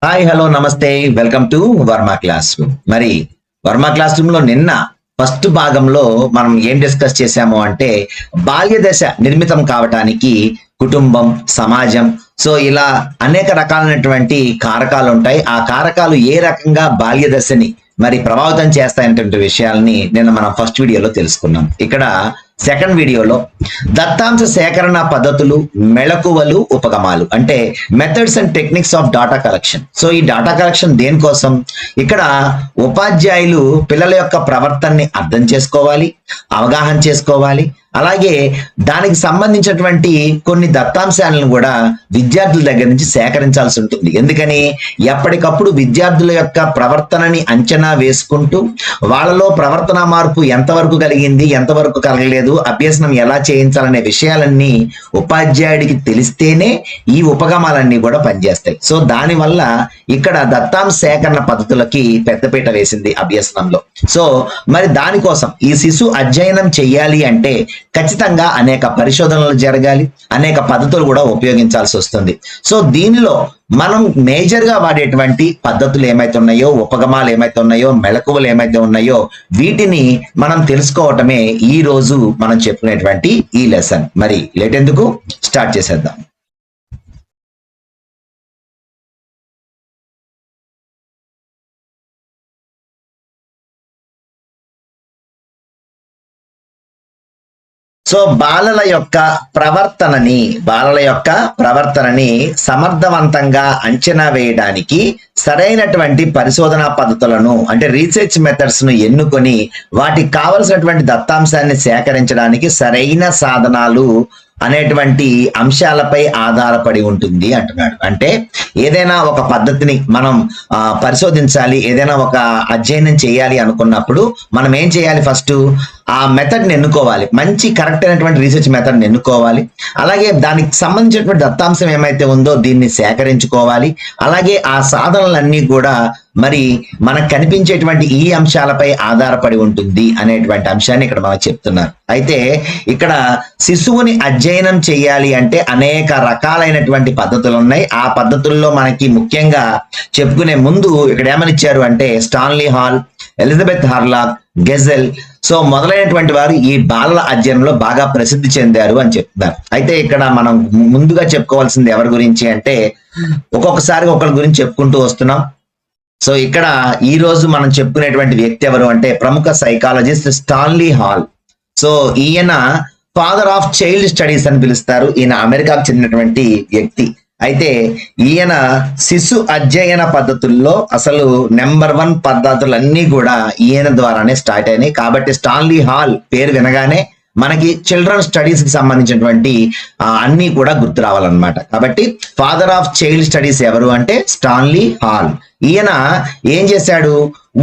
Hi hello నమస్తే welcome to Varma class room. మరి Varma class room లో నిన్న ఫస్ట్ భాగంలో మనం ఏం డిస్కస్ చేశాము అంటే బాల్య దశ నిర్మితం కావటానికి కుటుంబం, సమాజం, సో ఇలా అనేక రకాలైనటువంటి కారకాలు ఉంటాయి. ఆ కారకాలు ఏ రకంగా బాల్య దశని మరి ప్రభావితం చేస్తాయనేటువంటి విషయాల్ని నిన్న మనం ఫస్ట్ వీడియోలో తెలుసుకున్నాం. ఇక్కడ సెకండ్ వీడియోలో దత్తాంశ సేకరణ పద్ధతులు, మెళకువలు, ఉపగమాలు అంటే methods and techniques of data collection. So ఈ డాటా కలెక్షన్ దేనికోసం? ఇక్కడ ఉపాధ్యాయులు పిల్లల యొక్క ప్రవర్తనని అర్థం చేసుకోవాలి, అవగాహన చేసుకోవాలి. అలాగే దానికి సంబంధించినటువంటి కొన్ని దత్తాంశాలను కూడా విద్యార్థుల దగ్గర నుంచి సేకరించాల్సి ఉంటుంది. ఎందుకని ఎప్పటికప్పుడు విద్యార్థుల యొక్క ప్రవర్తనని అంచనా వేసుకుంటూ వాళ్ళలో ప్రవర్తన మార్పు ఎంతవరకు కలిగింది, ఎంతవరకు కలగలేదు, అభ్యసనం ఎలా చేయించాలనే విషయాలన్నీ ఉపాధ్యాయుడికి తెలిస్తేనే ఈ ఉపగమాలన్నీ కూడా పనిచేస్తాయి. సో దానివల్ల ఇక్కడ దత్తాంశ సేకరణ పద్ధతులకి పెద్దపీట వేసింది అభ్యసనంలో. సో మరి దానికోసం ఈ శిశు అధ్యయనం చెయ్యాలి అంటే ఖచ్చితంగా అనేక పరిశోధనలు జరగాలి, అనేక పద్ధతులు కూడా ఉపయోగించాల్సి వస్తుంది. సో దీనిలో మనం మేజర్ గా వాడేటువంటి పద్ధతులు ఏమైతే ఉన్నాయో, ఉపగమాలు ఏమైతే ఉన్నాయో, మెళకువలు ఏమైతే ఉన్నాయో వీటిని మనం తెలుసుకోవటమే ఈ రోజు మనం చెప్పుకునేటువంటి ఈ లెసన్. మరి లేట్ ఎందుకు, స్టార్ట్ చేసేద్దాం. సో బాలల యొక్క ప్రవర్తనని సమర్థవంతంగా అంచనా వేయడానికి సరైనటువంటి పరిశోధనా పద్ధతులను అంటే రీసెర్చ్ మెథడ్స్ ను ఎన్నుకొని వాటికి కావలసినటువంటి దత్తాంశాన్ని సేకరించడానికి సరైన సాధనాలు అనేటువంటి అంశాలపై ఆధారపడి ఉంటుంది అంటున్నాడు. అంటే ఏదైనా ఒక పద్ధతిని మనం పరిశోధించాలి, ఏదైనా ఒక అధ్యయనం చేయాలి అనుకున్నప్పుడు మనం ఏం చేయాలి? ఫస్ట్ ఆ మెథడ్ని ఎన్నుకోవాలి, మంచి కరెక్ట్ అయినటువంటి రీసెర్చ్ మెథడ్ని ఎన్నుకోవాలి. అలాగే దానికి సంబంధించినటువంటి దత్తాంశం ఏమైతే ఉందో దీన్ని సేకరించుకోవాలి. అలాగే ఆ సాధనలన్నీ కూడా మరి మనకు కనిపించేటువంటి ఈ అంశాలపై ఆధారపడి ఉంటుంది అనేటువంటి అంశాన్ని ఇక్కడ మనకు చెప్తున్నారు. అయితే ఇక్కడ శిశువుని అధ్యయనం చేయాలి అంటే అనేక రకాలైనటువంటి పద్ధతులు ఉన్నాయి. ఆ పద్ధతుల్లో మనకి ముఖ్యంగా చెప్పుకునే ముందు ఇక్కడ ఏమని ఇచ్చారు అంటే Stanley Hall, Elizabeth Harlock, Gesell, so మొదలైనటువంటి వారు ఈ బాలల అధ్యయనంలో బాగా ప్రసిద్ధి చెందారు అని చెప్తున్నారు. అయితే ఇక్కడ మనం ముందుగా చెప్పుకోవాల్సింది ఎవరి గురించి అంటే ఒక్కొక్కసారి ఒకరి గురించి చెప్పుకుంటూ వస్తున్నాం. సో ఇక్కడ ఈ రోజు మనం చెప్పుకునేటువంటి వ్యక్తి ఎవరు అంటే ప్రముఖ సైకాలజిస్ట్ స్టాన్లీ హాల్. సో ఈయన ఫాదర్ ఆఫ్ చైల్డ్ స్టడీస్ అని పిలుస్తారు. ఈయన అమెరికాకు చెందినటువంటి వ్యక్తి. అయితే ఈయన శిశు అధ్యయన పద్ధతుల్లో అసలు నెంబర్ 1 పద్ధతులన్నీ కూడా ఈయన ద్వారానే స్టార్ట్ అయినాయి. కాబట్టి స్టాన్లీ హాల్ పేరు వినగానే మనకి చిల్డ్రన్ స్టడీస్ కి సంబంధించినటువంటి అన్ని కూడా గుర్తు రావాలన్నమాట. కాబట్టి ఫాదర్ ఆఫ్ చైల్డ్ స్టడీస్ ఎవరు అంటే స్టాన్లీ హాల్. ఈయన ఏం చేశాడు?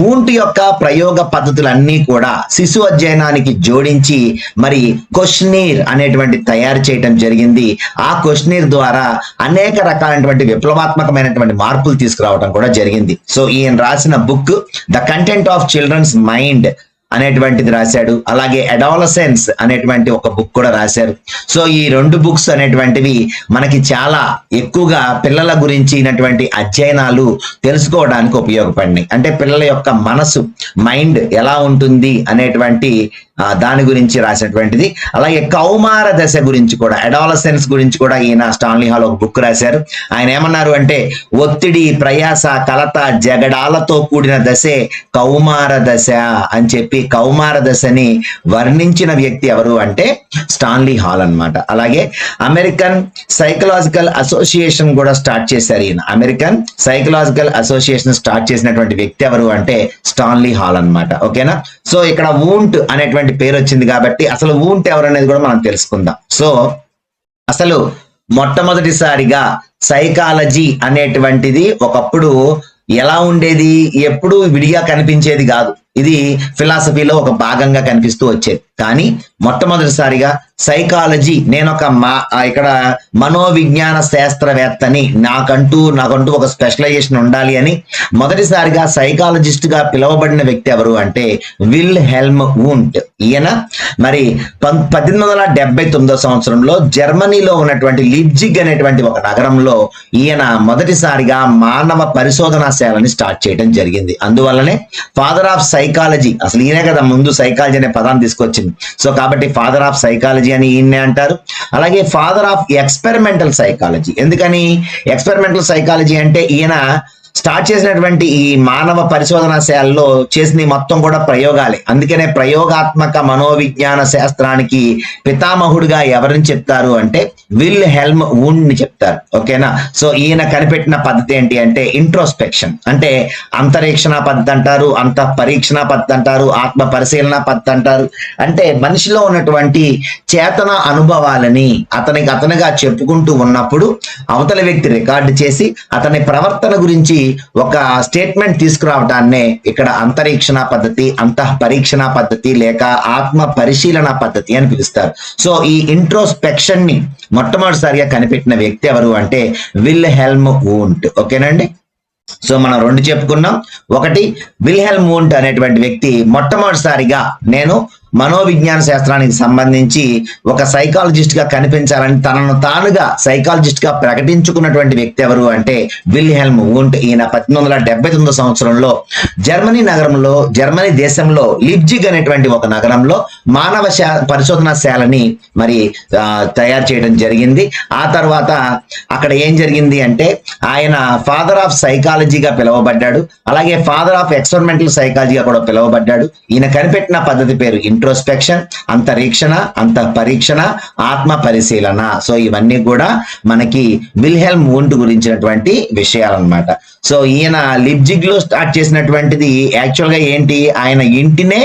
ఊంటి యొక్క ప్రయోగ పద్ధతులన్నీ కూడా శిశు అధ్యయనానికి జోడించి మరి క్వశ్చనీర్ అనేటువంటి తయారు చేయటం జరిగింది. ఆ క్వశ్చనీర్ ద్వారా అనేక రకాలైనటువంటి విప్లవాత్మకమైనటువంటి మార్పులు తీసుకురావడం కూడా జరిగింది. సో ఈయన రాసిన book the content of children's mind అనేటువంటిది రాశాడు. అలాగే అడాలసెన్స్ అనేటువంటి ఒక బుక్ కూడా రాశారు. సో ఈ 2 బుక్స్ అనేటువంటివి మనకి చాలా ఎక్కువగా పిల్లల గురించినటువంటి అధ్యయనాలు తెలుసుకోవడానికి ఉపయోగపడినాయి. అంటే పిల్లల యొక్క మనసు, మైండ్ ఎలా ఉంటుంది అనేటువంటి దాని గురించి రాసినటువంటిది. అలాగే కౌమార దశ గురించి కూడా, అడాలసెన్స్ గురించి కూడా ఈయన స్టాన్లీ హాల్ ఒక బుక్ రాశారు. ఆయన ఏమన్నారు అంటే ఒత్తిడి, ప్రయాస, కలత, జగడాలతో కూడిన దశే కౌమార దశ అని చెప్పి కౌమార దశని వర్ణించిన వ్యక్తి ఎవరు అంటే స్టాన్లీ హాల్ అన్నమాట. అలాగే అమెరికన్ సైకలాజికల్ అసోసియేషన్ కూడా స్టార్ట్ చేశారు ఈయన. అమెరికన్ సైకలాజికల్ అసోసియేషన్ స్టార్ట్ చేసినటువంటి వ్యక్తి ఎవరు అంటే స్టాన్లీ హాల్ అన్నమాట. ఓకేనా? సో ఇక్కడ వూంట్ అనేటువంటి పేరు వచ్చింది కాబట్టి అసలు వూంట్ ఎవరు అనేది కూడా మనం తెలుసుకుందాం. సో అసలు మొట్టమొదటిసారిగా సైకాలజీ అనేటువంటిది ఒకప్పుడు ఎలా ఉండేది? ఎప్పుడు విడిగా కనిపించేది కాదు. ఇది ఫిలాసఫీలో ఒక భాగంగా కనిపిస్తూ వచ్చేది. కానీ మొట్టమొదటిసారిగా సైకాలజీ, నేను ఒక ఇక్కడ మనోవిజ్ఞాన శాస్త్రవేత్తని, నాకంటూ ఒక స్పెషలైజేషన్ ఉండాలి అని మొదటిసారిగా సైకాలజిస్ట్ గా పిలువబడిన వ్యక్తి ఎవరు అంటే విల్ హెల్మ్ వూంట్. ఈయన మరి 1879 సంవత్సరంలో జర్మనీలో ఉన్నటువంటి లిప్జిగ్ అనేటువంటి ఒక నగరంలో ఈయన మొదటిసారిగా మానవ పరిశోధనాశాలని స్టార్ట్ చేయడం జరిగింది. అందువల్లనే ఫాదర్ ఆఫ్ సైకాలజీ, అసలు ఈయనే కదా ముందు సైకాలజీ అనే పదాన్ని తీసుకొచ్చింది. సో కాబట్టి ఫాదర్ ఆఫ్ సైకాలజీ అని ఈయన్నే అంటారు. అలాగే ఫాదర్ ఆఫ్ ఎక్స్పెరిమెంటల్ సైకాలజీ. ఎందుకని ఎక్స్పెరిమెంటల్ సైకాలజీ అంటే ఈయన స్టార్ట్ చేసినటువంటి ఈ మానవ పరిశోధనాశాలలో చేసిన మొత్తం కూడా ప్రయోగాలే. అందుకనే ప్రయోగాత్మక మనోవిజ్ఞాన శాస్త్రానికి పితామహుడిగా ఎవరిని చెప్తారు అంటే విల్ హెల్మ్ వూండ్ ని చెప్తారు. ఓకేనా. సో ఈయన కనిపెట్టిన పద్ధతి ఏంటి అంటే ఇంట్రోస్పెక్షన్, అంటే అంతరీక్షణ పద్ధతి అంటారు, పరీక్షణ పద్ధతి అంటారు, ఆత్మ పరిశీలన పద్ధతి అంటారు. అంటే మనిషిలో ఉన్నటువంటి చేతన అనుభవాలని అతనిగా చెప్పుకుంటూ ఉన్నప్పుడు అవతల వ్యక్తి రికార్డు చేసి అతని ప్రవర్తన గురించి ఒక స్టేట్మెంట్ తీసుకురావడాన్నే ఇక్కడ అంతరీక్షణ పద్ధతి, పరీక్షణ పద్ధతి లేక ఆత్మ పరిశీలన పద్ధతి అని పిలుస్తారు. సో ఈ ఇంట్రోస్పెక్షన్ ని మొట్టమొదటిసారిగా కనిపెట్టిన వ్యక్తి ఎవరు అంటే విల్ హెల్మ్ వూంట్. ఓకేనండి. సో మనం రెండు చెప్పుకున్నాం. ఒకటి, విల్హెల్మ్ వూంట్ అనేటువంటి వ్యక్తి మొట్టమొదటిసారిగా నేను మనోవిజ్ఞాన శాస్త్రానికి సంబంధించి ఒక సైకాలజిస్ట్ గా కనిపించాలని తనను తానుగా సైకాలజిస్ట్ గా ప్రకటించుకున్నటువంటి వ్యక్తి ఎవరు అంటే విల్హెల్మ్ వూంట్. ఈయన 1879 సంవత్సరంలో జర్మనీ దేశంలో లిప్జిగ్ అనేటువంటి ఒక నగరంలో మానవ పరిశోధనాశాలని మరి తయారు చేయడం జరిగింది. ఆ తర్వాత అక్కడ ఏం జరిగింది అంటే ఆయన ఫాదర్ ఆఫ్ సైకాలజీగా పిలువబడ్డాడు, అలాగే ఫాదర్ ఆఫ్ ఎక్స్పెరిమెంటల్ సైకాలజీగా కూడా పిలువబడ్డాడు. ఈయన కనిపెట్టిన పద్ధతి పేరు ఇంట్రోస్పెక్షన్, అంతరీక్షణ, పరీక్షణ, ఆత్మ పరిశీలన. సో ఇవన్నీ కూడా మనకి విల్హెల్మ్ వూంట్ గురించినటువంటి విషయాలన్నమాట. సో ఈయన లిప్జిగ్ లో స్టార్ట్ చేసినటువంటిది యాక్చువల్ గా ఏంటి, ఆయన ఇంటినే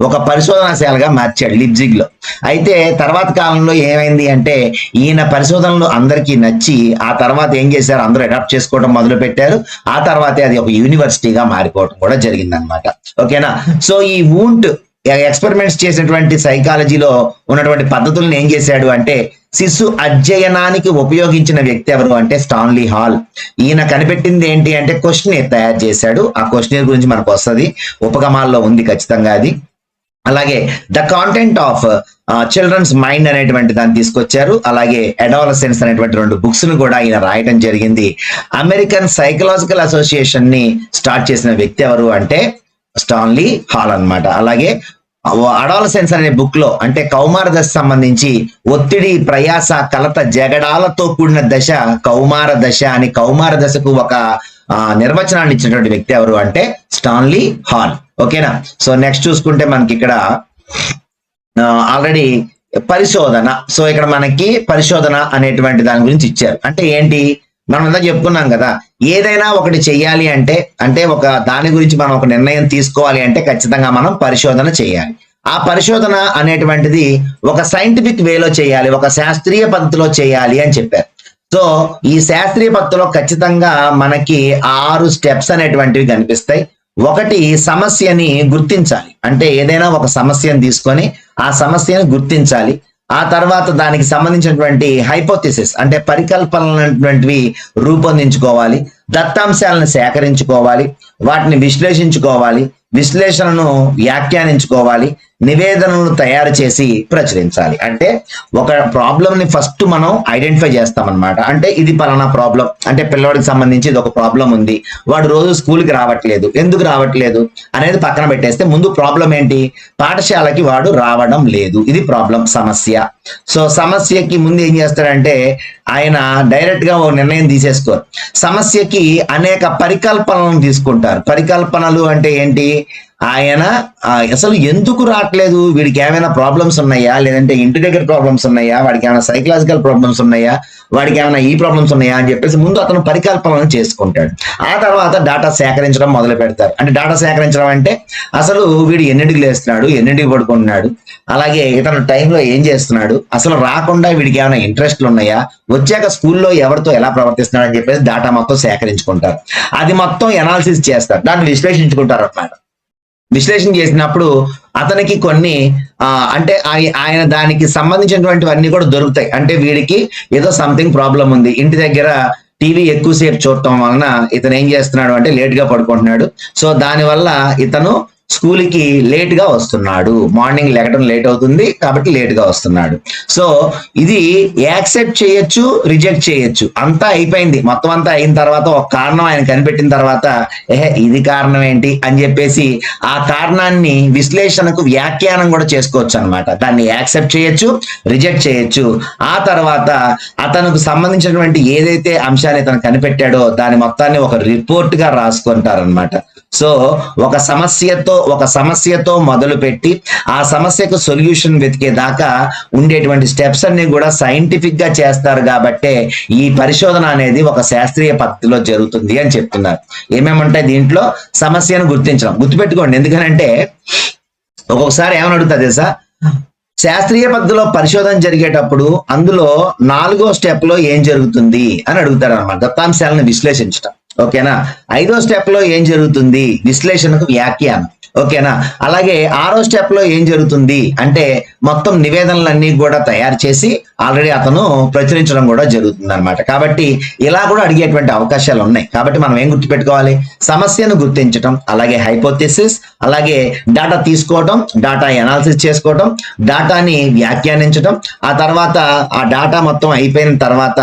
ఒక పరిశోధనాశాలగా మార్చాడు లిప్జిగ్ లో. అయితే తర్వాత కాలంలో ఏమైంది అంటే ఈయన పరిశోధనలు అందరికీ నచ్చి ఆ తర్వాత ఏం చేశారు, అందరూ అడాప్ట్ చేసుకోవడం మొదలు పెట్టారు. ఆ తర్వాతే అది ఒక యూనివర్సిటీగా మారిపోవడం కూడా జరిగింది అనమాట. ఓకేనా. సో ఈ వూంట్ ఎక్స్పెరిమెంట్స్ చేసినటువంటి సైకాలజీలో ఉన్నటువంటి పద్ధతులను ఏం చేశాడు అంటే శిశు అధ్యయనానికి ఉపయోగించిన వ్యక్తి ఎవరు అంటే స్టాన్లీ హాల్. ఈయన కనిపెట్టింది ఏంటి అంటే క్వశ్చనర్ తయారు చేశాడు. ఆ క్వశ్చనర్ గురించి మనకు వస్తుంది, ఉపగమాల్లో ఉంది ఖచ్చితంగా అది. అలాగే the content of children's mind అనేటువంటి దాన్ని తీసుకొచ్చారు. అలాగే అడాలసెన్స్ అనేటువంటి 2 బుక్స్ ను కూడా ఈయన రాయటం జరిగింది. అమెరికన్ సైకలాజికల్ అసోసియేషన్ ని స్టార్ట్ చేసిన వ్యక్తి ఎవరు అంటే స్టాన్లీ హాల్ అన్నమాట. అలాగే అడాలసెన్స్ అనే బుక్ లో అంటే కౌమార దశ సంబంధించి ఒత్తిడి, ప్రయాస, కలత, జగడాలతో కూడిన దశ కౌమార దశ అని కౌమార దశకు ఒక నిర్వచనాన్ని ఇచ్చినటువంటి వ్యక్తి ఎవరు అంటే స్టాన్లీ హాల్. ఓకేనా. సో నెక్స్ట్ చూసుకుంటే మనకి ఇక్కడ ఆల్రెడీ పరిశోధన. సో ఇక్కడ మనకి పరిశోధన అనేటువంటి దాని గురించి ఇచ్చారు. అంటే ఏంటి, మనం అంతా చెప్పుకున్నాం కదా, ఏదైనా ఒకటి చెయ్యాలి అంటే ఒక దాని గురించి మనం ఒక నిర్ణయం తీసుకోవాలి అంటే ఖచ్చితంగా మనం పరిశోధన చేయాలి. ఆ పరిశోధన అనేటువంటిది ఒక సైంటిఫిక్ వేలో చేయాలి, ఒక శాస్త్రీయ పద్ధతిలో చేయాలి అని చెప్పారు. సో ఈ శాస్త్రీయ పద్ధతిలో ఖచ్చితంగా మనకి 6 స్టెప్స్ అనేటువంటివి కనిపిస్తాయి. ఒకటి, సమస్యని గుర్తించాలి. అంటే ఏదైనా ఒక సమస్యను తీసుకొని ఆ సమస్యను గుర్తించాలి. ఆ తర్వాత దానికి సంబంధించినటువంటి హైపోథెసిస్ అంటే పరికల్పనటువంటివి రూపొందించుకోవాలి, దత్తాంశాలను సేకరించుకోవాలి, వాటిని విశ్లేషించుకోవాలి, విశ్లేషణను వ్యాఖ్యానించుకోవాలి, నివేదనలు తయారు చేసి ప్రచురించాలి. అంటే ఒక ప్రాబ్లం ని ఫస్ట్ మనం ఐడెంటిఫై చేస్తామన్నమాట. అంటే ఇది పలానా ప్రాబ్లం, అంటే పిల్లవాడికి సంబంధించి ఇది ఒక ప్రాబ్లం ఉంది, వాడు రోజు స్కూల్కి రావట్లేదు, ఎందుకు రావట్లేదు అనేది పక్కన పెట్టేస్తే ముందు ప్రాబ్లం ఏంటి, పాఠశాలకి వాడు రావడం లేదు, ఇది ప్రాబ్లం, సమస్య. సో సమస్యకి ముందు ఏం చేస్తాడంటే ఆయన డైరెక్ట్ గా ఓ నిర్ణయం తీసేసుకోరు. సమస్యకి అనేక పరికల్పనలను తీసుకుంటారు. పరికల్పనలు అంటే ఏంటి, ఆయన అసలు ఎందుకు రావట్లేదు, వీడికి ఏమైనా ప్రాబ్లమ్స్ ఉన్నాయా, లేదంటే ఇంటి దగ్గర ప్రాబ్లమ్స్ ఉన్నాయా, వాడికి ఏమైనా సైకలాజికల్ ప్రాబ్లమ్స్ ఉన్నాయా, వాడికి ఏమైనా ఈ ప్రాబ్లమ్స్ ఉన్నాయా అని చెప్పేసి ముందు అతను పరికల్పనలను చేసుకుంటాడు. ఆ తర్వాత డేటా సేకరించడం మొదలు పెడతారు. అంటే డేటా సేకరించడం అంటే అసలు వీడు ఎన్నింటికి లేస్తున్నాడు, ఎన్నింటికి పడుకుంటున్నాడు, అలాగే ఇతను టైంలో ఏం చేస్తున్నాడు, అసలు రాకుండా వీడికి ఏమైనా ఇంట్రెస్ట్లు ఉన్నాయా, వచ్చాక స్కూల్లో ఎవరితో ఎలా ప్రవర్తిస్తున్నాడు అని చెప్పేసి డేటా మొత్తం సేకరించుకుంటారు. అది మొత్తం ఎనాలిసిస్ చేస్తారు, దాన్ని విశ్లేషించుకుంటారు అన్నమాట. విశ్లేషణ చేసినప్పుడు అతనికి కొన్ని అంటే ఆయన దానికి సంబంధించినటువంటివన్నీ కూడా దొరుకుతాయి. అంటే వీడికి ఏదో సంథింగ్ ప్రాబ్లం ఉంది, ఇంటి దగ్గర టీవీ ఎక్కువసేపు చూడటం వలన ఇతను ఏం చేస్తున్నాడు అంటే లేట్ గా పడుకుంటున్నాడు. సో దానివల్ల ఇతను స్కూల్కి లేట్ గా వస్తున్నాడు, మార్నింగ్ లేకడం లేట్ అవుతుంది కాబట్టి లేట్ గా వస్తున్నాడు. సో ఇది యాక్సెప్ట్ చేయొచ్చు, రిజెక్ట్ చేయొచ్చు. అంతా అయిపోయింది, మొత్తం అంతా అయిన తర్వాత ఒక కారణం ఆయన కనిపెట్టిన తర్వాత ఇది కారణం ఏంటి అని చెప్పేసి ఆ కారణాన్ని విశ్లేషణకు వ్యాఖ్యానం కూడా చేసుకోవచ్చు అనమాట. దాన్ని యాక్సెప్ట్ చేయొచ్చు, రిజెక్ట్ చేయొచ్చు. ఆ తర్వాత అతనికి సంబంధించినటువంటి ఏదైతే అంశాన్ని అతను కనిపెట్టాడో దాని మొత్తాన్ని ఒక రిపోర్ట్ గా రాసుకుంటారనమాట. సో ఒక సమస్యతో మొదలు పెట్టి ఆ సమస్యకు సొల్యూషన్ వెతికేదాకా ఉండేటువంటి స్టెప్స్ అన్ని కూడా సైంటిఫిక్ గా చేస్తారు. కాబట్టి ఈ పరిశోధన అనేది ఒక శాస్త్రీయ పద్ధతిలో జరుగుతుంది అని చెప్తున్నారు. ఏమేమంటాయి దీంట్లో? సమస్యను గుర్తించడం, గుర్తుపెట్టుకోండి. ఎందుకనంటే ఒక్కొక్కసారి ఏమని అడుగుతుంది తెలుసా, శాస్త్రీయ పద్ధతిలో పరిశోధన జరిగేటప్పుడు అందులో 4వ స్టెప్ లో ఏం జరుగుతుంది అని అడుగుతారు అనమాట, దత్తాంశాలను విశ్లేషించడం. ఓకేనా? 5వ స్టెప్ లో ఏం జరుగుతుంది? విశ్లేషణకు వ్యాఖ్యానం. ఓకేనా? అలాగే 6వ స్టెప్ లో ఏం జరుగుతుంది అంటే మొత్తం నివేదనలన్నీ కూడా తయారు చేసి ఆల్రెడీ అతను ప్రచురించడం కూడా జరుగుతుంది అనమాట. కాబట్టి ఇలా కూడా అడిగేటువంటి అవకాశాలు ఉన్నాయి. కాబట్టి మనం ఏం గుర్తుపెట్టుకోవాలి? సమస్యను గుర్తించడం, అలాగే హైపోథెసిస్, అలాగే డేటా తీసుకోవడం, డేటా ఎనాలిసిస్ చేసుకోవడం, డేటాని వ్యాఖ్యానించడం, ఆ తర్వాత ఆ డేటా మొత్తం అయిపోయిన తర్వాత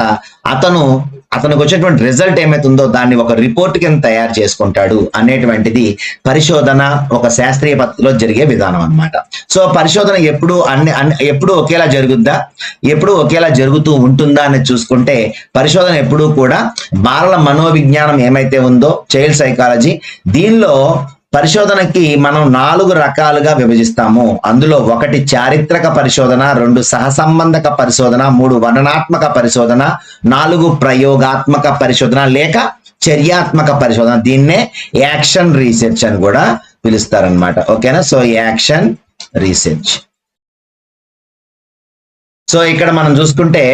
అతనికి వచ్చేటువంటి రిజల్ట్ ఏమైతుందో దాన్ని ఒక రిపోర్ట్ కింద తయారు చేసుకుంటాడు అనేటువంటిది పరిశోధన ఒక శాస్త్రీయ పద్ధతిలో జరిగే విధానం అన్నమాట. సో పరిశోధన ఎప్పుడు ఒకేలా జరుగుద్దా, ఎప్పుడు ఒకేలా జరుగుతూ ఉంటుందా అని చూసుకుంటే పరిశోధన ఎప్పుడూ కూడా బాలల మనోవిజ్ఞానం ఏమైతే ఉందో, చైల్డ్ సైకాలజీ, దీనిలో పరిశోధనకి మనం 4 రకాలుగా విభజిస్తాము. అందులో 1 చారిత్రక పరిశోధన, 2 సహసంబంధక పరిశోధన, 3 వర్ణనాత్మక పరిశోధన, 4 ప్రయోగాత్మక పరిశోధన లేక చర్యాత్మక పరిశోధన. దీన్నే యాక్షన్ రీసెర్చ్ అని కూడా పిలుస్తారనమాట. ఓకేనా? So action research. సో ఇక్కడ మనం చూసుకుంటే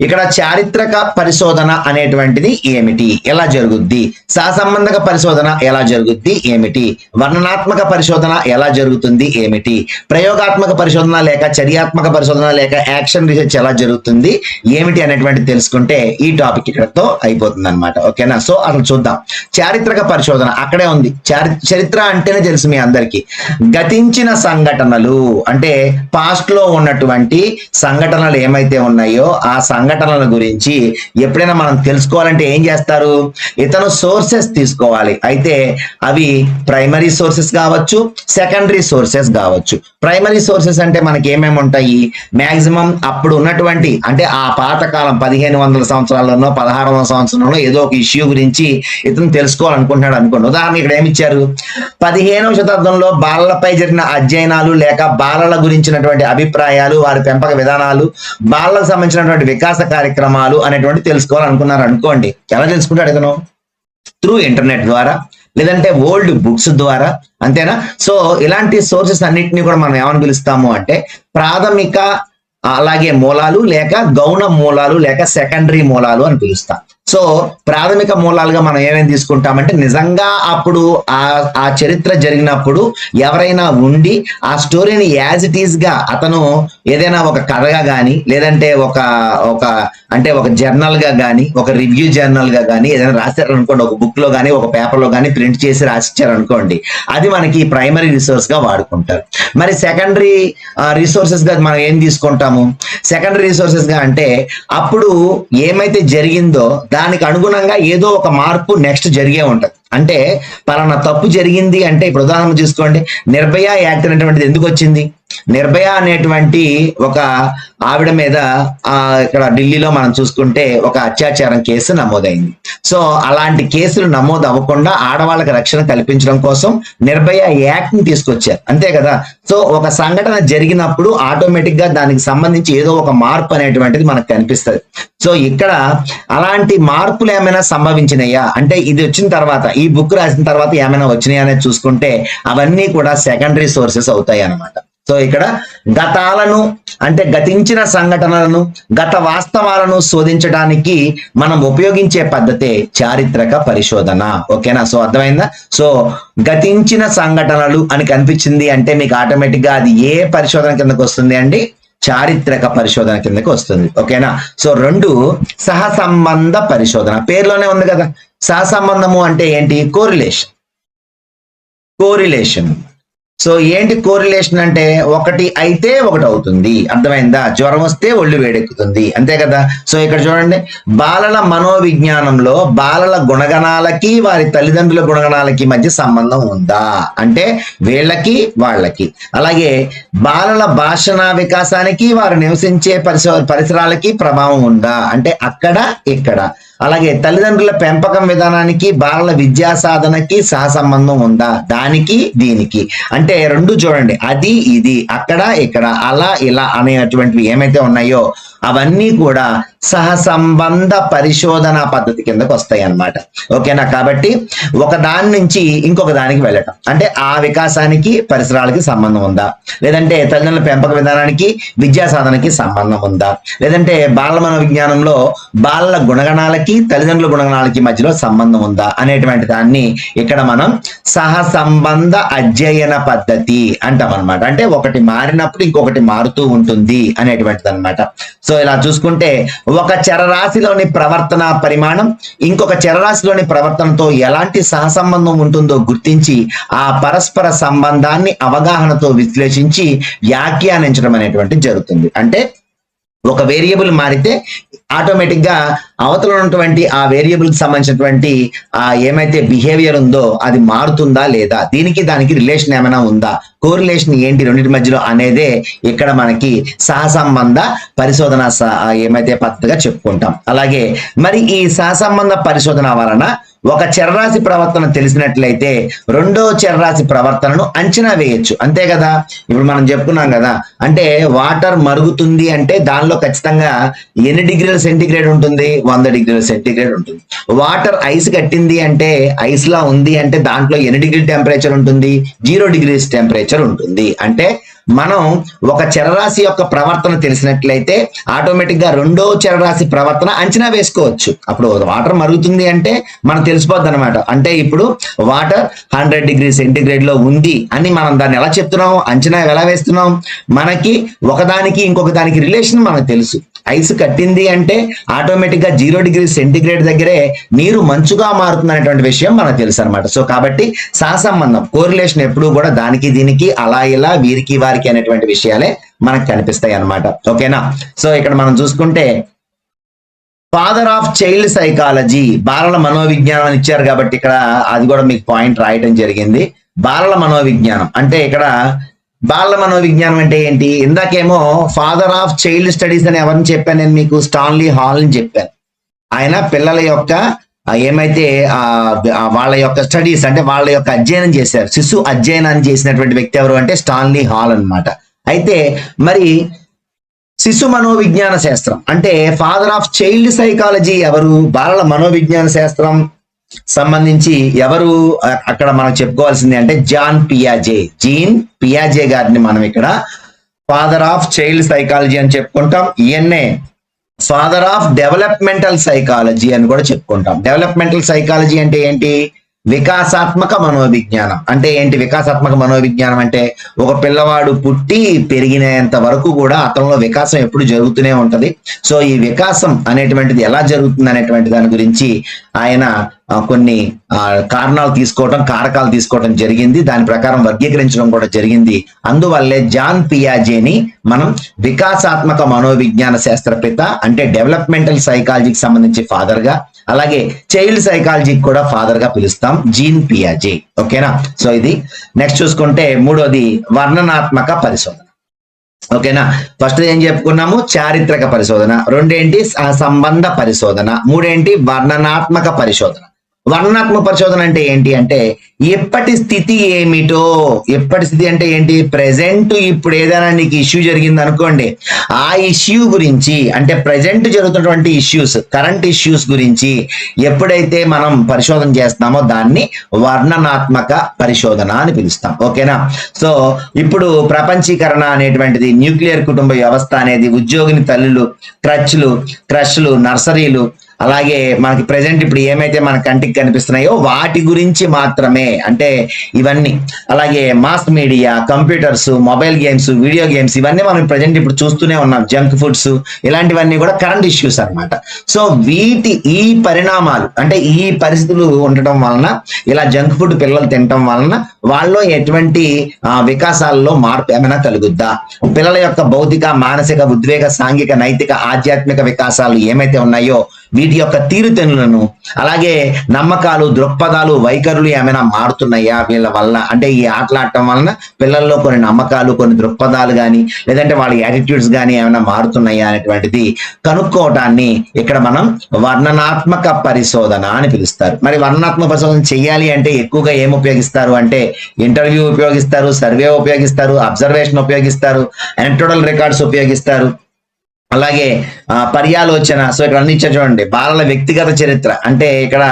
ఇక్కడ చారిత్రక పరిశోధన అనేటువంటిది ఏమిటి, ఎలా జరుగుద్ది, సహసంబంధక పరిశోధన ఎలా జరుగుద్ది ఏమిటి, వర్ణనాత్మక పరిశోధన ఎలా జరుగుతుంది ఏమిటి, ప్రయోగాత్మక పరిశోధన లేక చర్యాత్మక పరిశోధన లేక యాక్షన్ రీసెర్చ్ ఎలా జరుగుతుంది ఏమిటి అనేటువంటిది తెలుసుకుంటే ఈ టాపిక్ ఇక్కడతో అయిపోతుంది అనమాట. ఓకేనా? సో అసలు చూద్దాం. చారిత్రక పరిశోధన అక్కడే ఉంది. చరిత్ర అంటేనే తెలుసు మీ అందరికీ, గతించిన సంఘటనలు అంటే పాస్ట్ లో ఉన్నటువంటి సంఘటనలు ఏమైతే ఉన్నాయో ఆ సంఘటనల గురించి ఎప్పుడైనా మనం తెలుసుకోవాలంటే ఏం చేస్తారు? ఇతను సోర్సెస్ తీసుకోవాలి. అయితే అవి ప్రైమరీ సోర్సెస్ కావచ్చు, సెకండరీ సోర్సెస్ కావచ్చు. ప్రైమరీ సోర్సెస్ అంటే మనకి ఏమేమి ఉంటాయి? మాక్సిమం అప్పుడు ఉన్నటువంటి అంటే ఆ పాతకాలం 1500 సంవత్సరాల్లోనో 1600 సంవత్సరంలో ఏదో ఒక ఇష్యూ గురించి ఇతను తెలుసుకోవాలనుకుంటున్నాడు అనుకోండి. ఉదాహరణ ఇక్కడ ఏమి ఇచ్చారు? 15వ శతాబ్దంలో బాలలపై జరిగిన అధ్యయనాలు లేక బాలల గురించినటువంటి అభిప్రాయాలు, వారి పెంపక విధానాలు, బాలలకు సంబంధించినటువంటి వికాస కార్యక్రమాలు అనేటువంటి తెలుసుకోవాలనుకున్నారు అనుకోండి. ఎలా తెలుసుకుంటాడు ఇతను? త్రూ ఇంటర్నెట్ ద్వారా, లేదంటే ఓల్డ్ బుక్స్ ద్వారా. అంతేనా? సో ఇలాంటి సోర్సెస్ అన్నిటినీ కూడా మనం ఏమని పిలుస్తాము అంటే ప్రాథమిక అలాగే మూలాలు లేక గౌణ మూలాలు లేక సెకండరీ మూలాలు అని పిలుస్తాం. సో ప్రాథమిక మూలాలుగా మనం ఏమేమి తీసుకుంటామంటే నిజంగా అప్పుడు ఆ చరిత్ర జరిగినప్పుడు ఎవరైనా ఉండి ఆ స్టోరీని యాజ్ ఇట్ ఈస్ గా అతను ఏదైనా ఒక కథగా కానీ లేదంటే ఒక జర్నల్ గా కానీ ఒక రివ్యూ జర్నల్ గా కానీ ఏదైనా రాశారనుకోండి, ఒక బుక్ లో కానీ ఒక పేపర్ లో కానీ ప్రింట్ చేసి రాసిచ్చారనుకోండి, అది మనకి ప్రైమరీ రిసోర్స్ గా వాడుకుంటారు. మరి సెకండరీ రిసోర్సెస్ గా మనం ఏం తీసుకుంటాము? సెకండరీ రిసోర్సెస్ గా అంటే అప్పుడు ఏమైతే జరిగిందో దానికి అనుగుణంగా ఏదో ఒక మార్పు నెక్స్ట్ జరిగే ఉంటది. అంటే పలానా తప్పు జరిగింది అంటే ఇప్పుడు ఉదాహరణ చూసుకోండి, నిర్భయ యాక్ట్ అనేటువంటిది ఎందుకు వచ్చింది? నిర్భయ అనేటువంటి ఒక ఆవిడ మీద ఇక్కడ ఢిల్లీలో మనం చూసుకుంటే ఒక అత్యాచారం కేసు నమోదైంది. సో అలాంటి కేసులు నమోదు అవ్వకుండా ఆడవాళ్ళకి రక్షణ కల్పించడం కోసం నిర్భయ యాక్ట్ ని తీసుకొచ్చారు, అంతే కదా. సో ఒక సంఘటన జరిగినప్పుడు ఆటోమేటిక్ గా దానికి సంబంధించి ఏదో ఒక మార్పు అనేటువంటిది మనకు కనిపిస్తుంది. సో ఇక్కడ అలాంటి మార్పులు ఏమైనా సంభవించినాయా అంటే ఇది వచ్చిన తర్వాత, ఈ బుక్ రాసిన తర్వాత ఏమైనా వచ్చినాయా అనేది చూసుకుంటే అవన్నీ కూడా సెకండరీ సోర్సెస్ అవుతాయి అన్నమాట. సో ఇక్కడ గతాలను అంటే గతించిన సంఘటనలను గత వాస్తవాలను శోధించడానికి మనం ఉపయోగించే పద్ధతే చారిత్రక పరిశోధన. ఓకేనా? సో అర్థమైందా? సో గతించిన సంఘటనలు అని కనిపించింది అంటే మీకు ఆటోమేటిక్ గా అది ఏ పరిశోధన కిందకు వస్తుంది అండి? చారిత్రక పరిశోధన కిందకి వస్తుంది. ఓకేనా? సో 2 సహసంబంధ పరిశోధన. పేర్లోనే ఉంది కదా. సహసంబంధము అంటే ఏంటి? కోరిలేషన్. సో ఏంటి కోరిలేషన్ అంటే? ఒకటి అయితే ఒకటి అవుతుంది. అర్థమైందా? జ్వరం వస్తే ఒళ్ళు వేడెక్కుతుంది, అంతే కదా. సో ఇక్కడ చూడండి, బాలల మనోవిజ్ఞానంలో బాలల గుణగణాలకి వారి తల్లిదండ్రుల గుణగణాలకి మధ్య సంబంధం ఉందా అంటే వీళ్ళకి వాళ్ళకి. అలాగే బాలల భాషణ వికాసానికి వారు నివసించే పరిసరాలకి ప్రభావం ఉందా అంటే అక్కడ ఇక్కడ. అలాగే తల్లిదండ్రుల పెంపకం విధానానికి బాలల విద్యా సాధనకి సహసంబంధం ఉందా? దానికి దీనికి. అంటే 2 చూడండి, అది ఇది, అక్కడ ఇక్కడ, అలా ఇలా అనేటువంటివి ఏమైతే ఉన్నాయో అవన్నీ కూడా సహసంబంధ పరిశోధన పద్ధతి కిందకు వస్తాయి అన్నమాట. ఓకేనా? కాబట్టి ఒక దాని నుంచి ఇంకొక దానికి వెళ్ళటం అంటే ఆ వికాసానికి పరిసరాలకి సంబంధం ఉందా, లేదంటే తల్లిదండ్రుల పెంపక విధానానికి విద్యా సాధనకి సంబంధం ఉందా, లేదంటే బాలల మనోవిజ్ఞానంలో బాలల గుణగణాలకి తల్లిదండ్రుల గుణగణాలకి మధ్యలో సంబంధం ఉందా అనేటువంటి దాన్ని ఇక్కడ మనం సహసంబంధ అధ్యయన పద్ధతి అంటాం అనమాట. అంటే ఒకటి మారినప్పుడు ఇంకొకటి మారుతూ ఉంటుంది అనేటువంటిది అనమాట. సో ఇలా చూసుకుంటే ఒక చరరాశిలోని ప్రవర్తన పరిమాణం ఇంకొక చరరాశిలోని ప్రవర్తనతో ఎలాంటి సహసంబంధం ఉంటుందో గుర్తించి ఆ పరస్పర సంబంధాన్ని అవగాహనతో విశ్లేషించి వ్యాఖ్యానించడం అనేటువంటి జరుగుతుంది. అంటే ఒక వేరియబుల్ మారితే ఆటోమేటిక్ గా అవతల ఉన్నటువంటి ఆ వేరియబుల్ కి సంబంధించినటువంటి ఆ ఏమైతే బిహేవియర్ ఉందో అది మారుతుందా లేదా, దీనికి దానికి రిలేషన్ ఏమైనా ఉందా, కోరిలేషన్ ఏంటి రెండింటి మధ్యలో అనేదే ఇక్కడ మనకి సహసంబంధ పరిశోధన ఏమైతే పద్ధతిగా చెప్పుకుంటాం. అలాగే మరి ఈ సహసంబంధ పరిశోధన వలన ఒక చరరాశి ప్రవర్తన తెలిసినట్లయితే రెండో చరరాశి ప్రవర్తనను అంచనా వేయొచ్చు, అంతే కదా. ఇప్పుడు మనం చెప్పుకున్నాం కదా, అంటే వాటర్ మరుగుతుంది అంటే దానిలో ఖచ్చితంగా ఎన్ని డిగ్రీల సెంటిగ్రేడ్ ఉంటుంది? 100 డిగ్రీల సెంటిగ్రేడ్ ఉంటుంది. వాటర్ ఐస్ కట్టింది అంటే ఐస్ లా ఉంది అంటే దాంట్లో ఎన్ని డిగ్రీ టెంపరేచర్ ఉంటుంది? 0 డిగ్రీస్ టెంపరేచర్ ఉంటుంది. అంటే మనం ఒక చరరాశి యొక్క ప్రవర్తన తెలిసినట్లయితే ఆటోమేటిక్ గా రెండో చరరాశి ప్రవర్తన అంచనా వేసుకోవచ్చు. అప్పుడు వాటర్ మరుగుతుంది అంటే మనం తెలిసిపోద్ది అనమాట. అంటే ఇప్పుడు వాటర్ 100 డిగ్రీ సెంటిగ్రేడ్ లో ఉంది అని మనం దాన్ని ఎలా చెప్తున్నాం, అంచనా ఎలా వేస్తున్నాం? మనకి ఒకదానికి ఇంకొక దానికి రిలేషన్ మనకు తెలుసు. ఐస్ కట్టింది అంటే ఆటోమేటిక్ గా 0 డిగ్రీ సెంటిగ్రేడ్ దగ్గరే నీరు మంచుగా మారుతుంది అనేటువంటి విషయం మనకు తెలుసు అనమాట. సో కాబట్టి సహసంబంధం కోరిలేషన్ ఎప్పుడు కూడా దానికి దీనికి అలా ఇలా వీరికి వారికి అనేటువంటి విషయాలే మనకు కనిపిస్తాయి అన్నమాట. ఓకేనా? సో ఇక్కడ మనం చూసుకుంటే ఫాదర్ ఆఫ్ చైల్డ్ సైకాలజీ బాలల మనోవిజ్ఞానం అని ఇచ్చారు కాబట్టి ఇక్కడ అది కూడా మీకు పాయింట్ రాయటం జరిగింది. బాలల మనోవిజ్ఞానం అంటే ఇక్కడ బాలల మనోవిజ్ఞానం అంటే ఏంటి? ఇందాకేమో ఫాదర్ ఆఫ్ చైల్డ్ స్టడీస్ అని ఎవరిని చెప్పాను నేను మీకు? స్టాన్లీ హాల్ అని చెప్పాను. ఆయన పిల్లల యొక్క ఏమైతే వాళ్ళ యొక్క స్టడీస్ అంటే వాళ్ళ యొక్క అధ్యయనం చేశారు, శిశు అధ్యయనాన్ని చేసినటువంటి వ్యక్తి ఎవరు అంటే స్టాన్లీ హాల్ అన్నమాట. అయితే మరి శిశు మనోవిజ్ఞాన శాస్త్రం అంటే ఫాదర్ ఆఫ్ చైల్డ్ సైకాలజీ ఎవరు? బాలల మనోవిజ్ఞాన శాస్త్రం సంబంధించి ఎవరు అక్కడ మనం చెప్పుకోవాల్సింది అంటే జీన్ పియాజే గారిని మనం ఇక్కడ ఫాదర్ ఆఫ్ చైల్డ్ సైకాలజీ అని చెప్పుకుంటాం. ఈయన్నే ఫాదర్ ఆఫ్ డెవలప్మెంటల్ సైకాలజీ అని కూడా చెప్పుకుంటాం. డెవలప్మెంటల్ సైకాలజీ అంటే ఏంటి? వికాసాత్మక మనోవిజ్ఞానం అంటే ఏంటి? వికాసాత్మక మనోవిజ్ఞానం అంటే ఒక పిల్లవాడు పుట్టి పెరిగినంత వరకు కూడా అతనిలో వికాసం ఎప్పుడు జరుగుతూనే ఉంటది. సో ఈ వికాసం అనేటువంటిది ఎలా జరుగుతుంది అనేటువంటి దాని గురించి ఆయన కొన్ని కారణాలు తీసుకోవటం, కారకాలు తీసుకోవటం జరిగింది. దాని ప్రకారం వర్గీకరించడం కూడా జరిగింది. అందువల్లే జాన్ పియాజేని మనం వికాసాత్మక మనోవిజ్ఞాన శాస్త్రపిత అంటే డెవలప్మెంటల్ సైకాలజీకి సంబంధించి ఫాదర్ గా, అలాగే చైల్డ్ సైకాలజీకి కూడా ఫాదర్ గా పిలుస్తాం జీన్ పియాజే. ఓకేనా? సో ఇది నెక్స్ట్ చూసుకుంటే మూడోది వర్ణనాత్మక పరిశోధన. ఓకేనా? ఫస్ట్ ఏం చెప్పుకున్నాము? చారిత్రక పరిశోధన. రెండేంటి? సంబంధ పరిశోధన. మూడేంటి? వర్ణనాత్మక పరిశోధన. వర్ణనాత్మక పరిశోధన అంటే ఏంటి అంటే ఎప్పటి స్థితి ఏమిటో, ఎప్పటి స్థితి అంటే ఏంటి, ప్రెసెంట్ ఇప్పుడు ఏదైనా నీకు ఇష్యూ జరిగింది అనుకోండి, ఆ ఇష్యూ గురించి అంటే ప్రెసెంట్ జరుగుతున్నటువంటి ఇష్యూస్, కరెంట్ ఇష్యూస్ గురించి ఎప్పుడైతే మనం పరిశోధన చేస్తామో దాన్ని వర్ణనాత్మక పరిశోధన అని పిలుస్తాం. ఓకేనా? సో ఇప్పుడు ప్రపంచీకరణ అనేటువంటిది, న్యూక్లియర్ కుటుంబ వ్యవస్థ అనేది, ఉద్యోగిని తల్లులు, క్రష్లు, నర్సరీలు, అలాగే మనకి ప్రెసెంట్ ఇప్పుడు ఏమైతే మన కంటికి కనిపిస్తున్నాయో వాటి గురించి మాత్రమే, అంటే ఇవన్నీ, అలాగే mass media, computers, mobile games, video games, ఇవన్నీ మనం ప్రెసెంట్ ఇప్పుడు చూస్తూనే ఉన్నాం. జంక్ ఫుడ్స్, ఇలాంటివన్నీ కూడా కరెంట్ ఇష్యూస్ అన్నమాట. సో ఈ పరిణామాలు అంటే ఈ పరిస్థితులు ఉండటం వలన, ఇలా జంక్ ఫుడ్ పిల్లలు తినటం వలన వాళ్ళలో ఎటువంటి వికాసాలలో మార్పు ఏమైనా కలుగుద్దా, పిల్లల యొక్క భౌతిక, మానసిక, ఉద్వేగ, సాంఘిక, నైతిక, ఆధ్యాత్మిక వికాసాలు ఏమైతే ఉన్నాయో వీటి యొక్క తీరుతెన్నులను, అలాగే నమ్మకాలు, దృక్పథాలు, వైఖరులు ఏమైనా మారుతున్నాయా వీళ్ళ వల్ల, అంటే ఈ ఆటలాడటం వలన పిల్లల్లో కొన్ని నమ్మకాలు, కొన్ని దృక్పథాలు కానీ, లేదంటే వాళ్ళ యాటిట్యూడ్స్ కానీ ఏమైనా మారుతున్నాయా అనేటువంటిది కనుక్కోవటాన్ని ఇక్కడ మనం వర్ణనాత్మక పరిశోధన అని పిలుస్తారు. మరి వర్ణనాత్మక పరిశోధన చేయాలి అంటే ఎక్కువగా ఏం ఉపయోగిస్తారు అంటే ఇంటర్వ్యూ ఉపయోగిస్తారు, సర్వే ఉపయోగిస్తారు, అబ్జర్వేషన్ ఉపయోగిస్తారు, ఎలక్ట్రోడల్ రికార్డ్స్ ఉపయోగిస్తారు, అలాగే పర్యాలోచన. సో ఇక్కడ అన్ని ఇచ్చారు చూడండి, బాలల వ్యక్తిగత చరిత్ర అంటే ఇక్కడ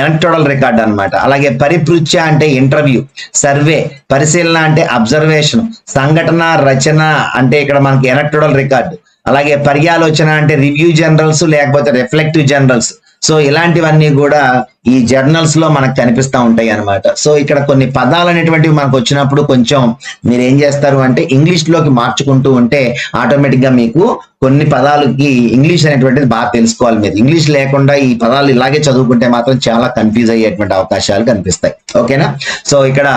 ఎలక్ట్రోడల్ రికార్డ్ అన్నమాట. అలాగే పరిపృచ్ఛ అంటే ఇంటర్వ్యూ, సర్వే, పరిశీలన అంటే అబ్జర్వేషన్, సంఘటన రచన అంటే ఇక్కడ మనకి ఎలక్ట్రోడల్ రికార్డు, అలాగే పర్యాలోచన అంటే రివ్యూ జర్నల్స్ లేకపోతే రిఫ్లెక్టివ్ జర్నల్స్. సో ఇలాంటివన్నీ కూడా ఈ జర్నల్స్ లో మనకు కనిపిస్తూ ఉంటాయి అన్నమాట. సో ఇక్కడ కొన్ని పదాలు అనేటువంటివి మనకు వచ్చినప్పుడు కొంచెం మీరు ఏం చేస్తారు అంటే ఇంగ్లీష్ లోకి మార్చుకుంటూ ఉంటే ఆటోమేటిక్ గా మీకు కొన్ని పదాలకి ఇంగ్లీష్ అనేటువంటిది బాగా తెలుసుకోవాలి. మీరు ఇంగ్లీష్ లేకుండా ఈ పదాలు ఇలాగే చదువుకుంటే మాత్రం చాలా కన్ఫ్యూజ్ అయ్యేటువంటి అవకాశాలు కనిపిస్తాయి. ఓకేనా? సో ఇక్కడ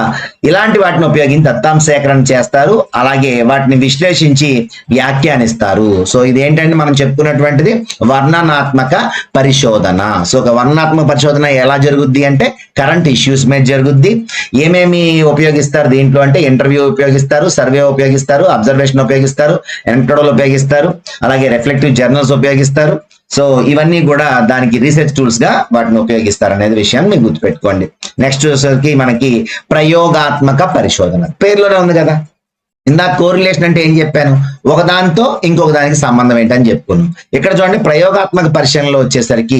ఇలాంటి వాటిని ఉపయోగించి దత్తాంశ సేకరణ చేస్తారు, అలాగే వాటిని విశ్లేషించి వ్యాఖ్యానిస్తారు. సో ఇదేంటంటే మనం చెప్పుకున్నటువంటిది వర్ణనాత్మక పరిశోధన. సో ఒక వర్ణనాత్మక పరిశోధన ఎలా జరుగుద్ది అంటే కరెంట్ ఇష్యూస్ మీద జరుగుద్ది. ఏమేమి ఉపయోగిస్తారు దీంట్లో అంటే ఇంటర్వ్యూ ఉపయోగిస్తారు, సర్వే ఉపయోగిస్తారు, అబ్జర్వేషన్ ఉపయోగిస్తారు, ఎలక్ట్రోడల్ ఉపయోగిస్తారు, అలాగే రిఫ్లెక్టివ్ జర్నల్స్ ఉపయోగిస్తారు. సో ఇవన్నీ కూడా దానికి రీసెర్చ్ టూల్స్ గా వాటిని ఉపయోగిస్తారు అనేది విషయాన్ని మీకు గుర్తుపెట్టుకోండి. నెక్స్ట్ వచ్చేసరికి మనకి ప్రయోగాత్మక పరిశోధన. పేరులోనే ఉంది కదా, ఇందాక కోరిలేషన్ అంటే ఏం చెప్పాను, ఒకదానితో ఇంకొక దానికి సంబంధం ఏంటని చెప్పుకున్నాం. ఇక్కడ చూడండి ప్రయోగాత్మక పరిశీలనలో వచ్చేసరికి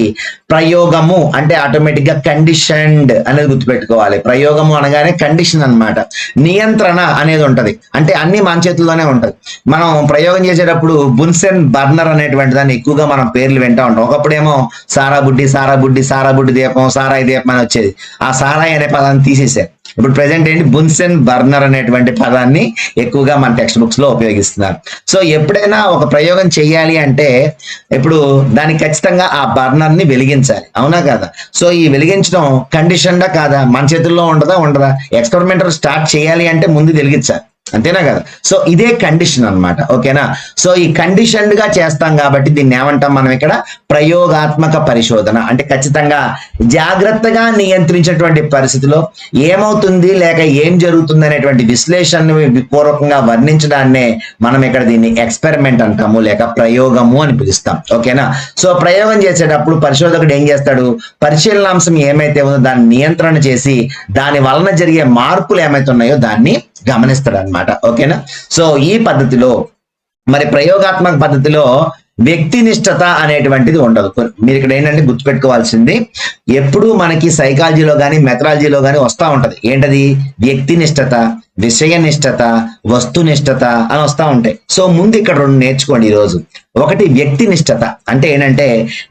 ప్రయోగము అంటే ఆటోమేటిక్ గా కండిషన్డ్ అనేది గుర్తుపెట్టుకోవాలి. ప్రయోగము అనగానే కండిషన్ అన్నమాట. నియంత్రణ అనేది ఉంటది, అంటే అన్ని మన చేతుల్లోనే ఉంటది. మనం ప్రయోగం చేసేటప్పుడు బున్సెన్ బర్నర్ అనేటువంటి దాన్ని ఎక్కువగా మనం పేర్లు వింటా ఉంటాం. ఒకప్పుడేమో సారా బుడ్డి దీపం, సారాయి దీపం అని వచ్చేది. ఆ సారాయి అనే పదాన్ని తీసేశారు. ఇప్పుడు ప్రెసెంట్ ఏంటి, బున్సెన్ బర్నర్ అనేటువంటి పదాన్ని ఎక్కువగా మన టెక్స్ట్ బుక్స్ లో ఉపయోగిస్తున్నారు. సో ఎప్పుడైనా ఒక ప్రయోగం చేయాలి అంటే ఇప్పుడు దానికి ఖచ్చితంగా ఆ బర్నర్ ని వెలిగించాలి, అవునా కదా? సో ఈ వెలిగించడం కండిషన్డా కాదా, మన చేతుల్లో ఉండదా? ఎక్స్పెరిమెంటర్ స్టార్ట్ చేయాలి అంటే ముందు వెలిగించాలి, అంతేనా కదా? సో ఇదే కండిషన్ అన్నమాట. ఓకేనా? సో ఈ కండిషన్డ్ గా చేస్తాం కాబట్టి దీన్ని ఏమంటాం మనం ఇక్కడ ప్రయోగాత్మక పరిశోధన. అంటే ఖచ్చితంగా జాగ్రత్తగా నియంత్రించేటువంటి పరిస్థితిలో ఏమవుతుంది లేక ఏం జరుగుతుంది అనేటువంటి విశ్లేషణ పూర్వకంగా వర్ణించడాన్నే మనం ఇక్కడ దీన్ని ఎక్స్పెరిమెంట్ అంటాము లేక ప్రయోగము అని పిలుస్తాం. ఓకేనా? సో ప్రయోగం చేసేటప్పుడు పరిశోధకుడు ఏం చేస్తాడు, పరిశీలనాంశం ఏమైతే ఉందో దాన్ని నియంత్రణ చేసి దాని వలన జరిగే మార్పులు ఏమైతే ఉన్నాయో దాన్ని గమనిస్తాడు అనమాట. ఓకేనా? సో ఈ పద్ధతిలో మరి ప్రయోగాత్మక పద్ధతిలో వ్యక్తినిష్టత అనేటువంటిది ఉండదు. మీరు ఇక్కడ ఏంటంటే గుర్తుపెట్టుకోవాల్సింది, ఎప్పుడు మనకి సైకాలజీలో కానీ మెథడాలజీలో కానీ వస్తూ ఉంటది. ఏంటది? వ్యక్తినిష్టత, విషయనిష్టత, వస్తునిష్టత అని వస్తూ ఉంటాయి. సో ముందు ఇక్కడ రెండు నేర్చుకోండి ఈరోజు. ఒకటి వ్యక్తినిష్టత అంటే ఏంటంటే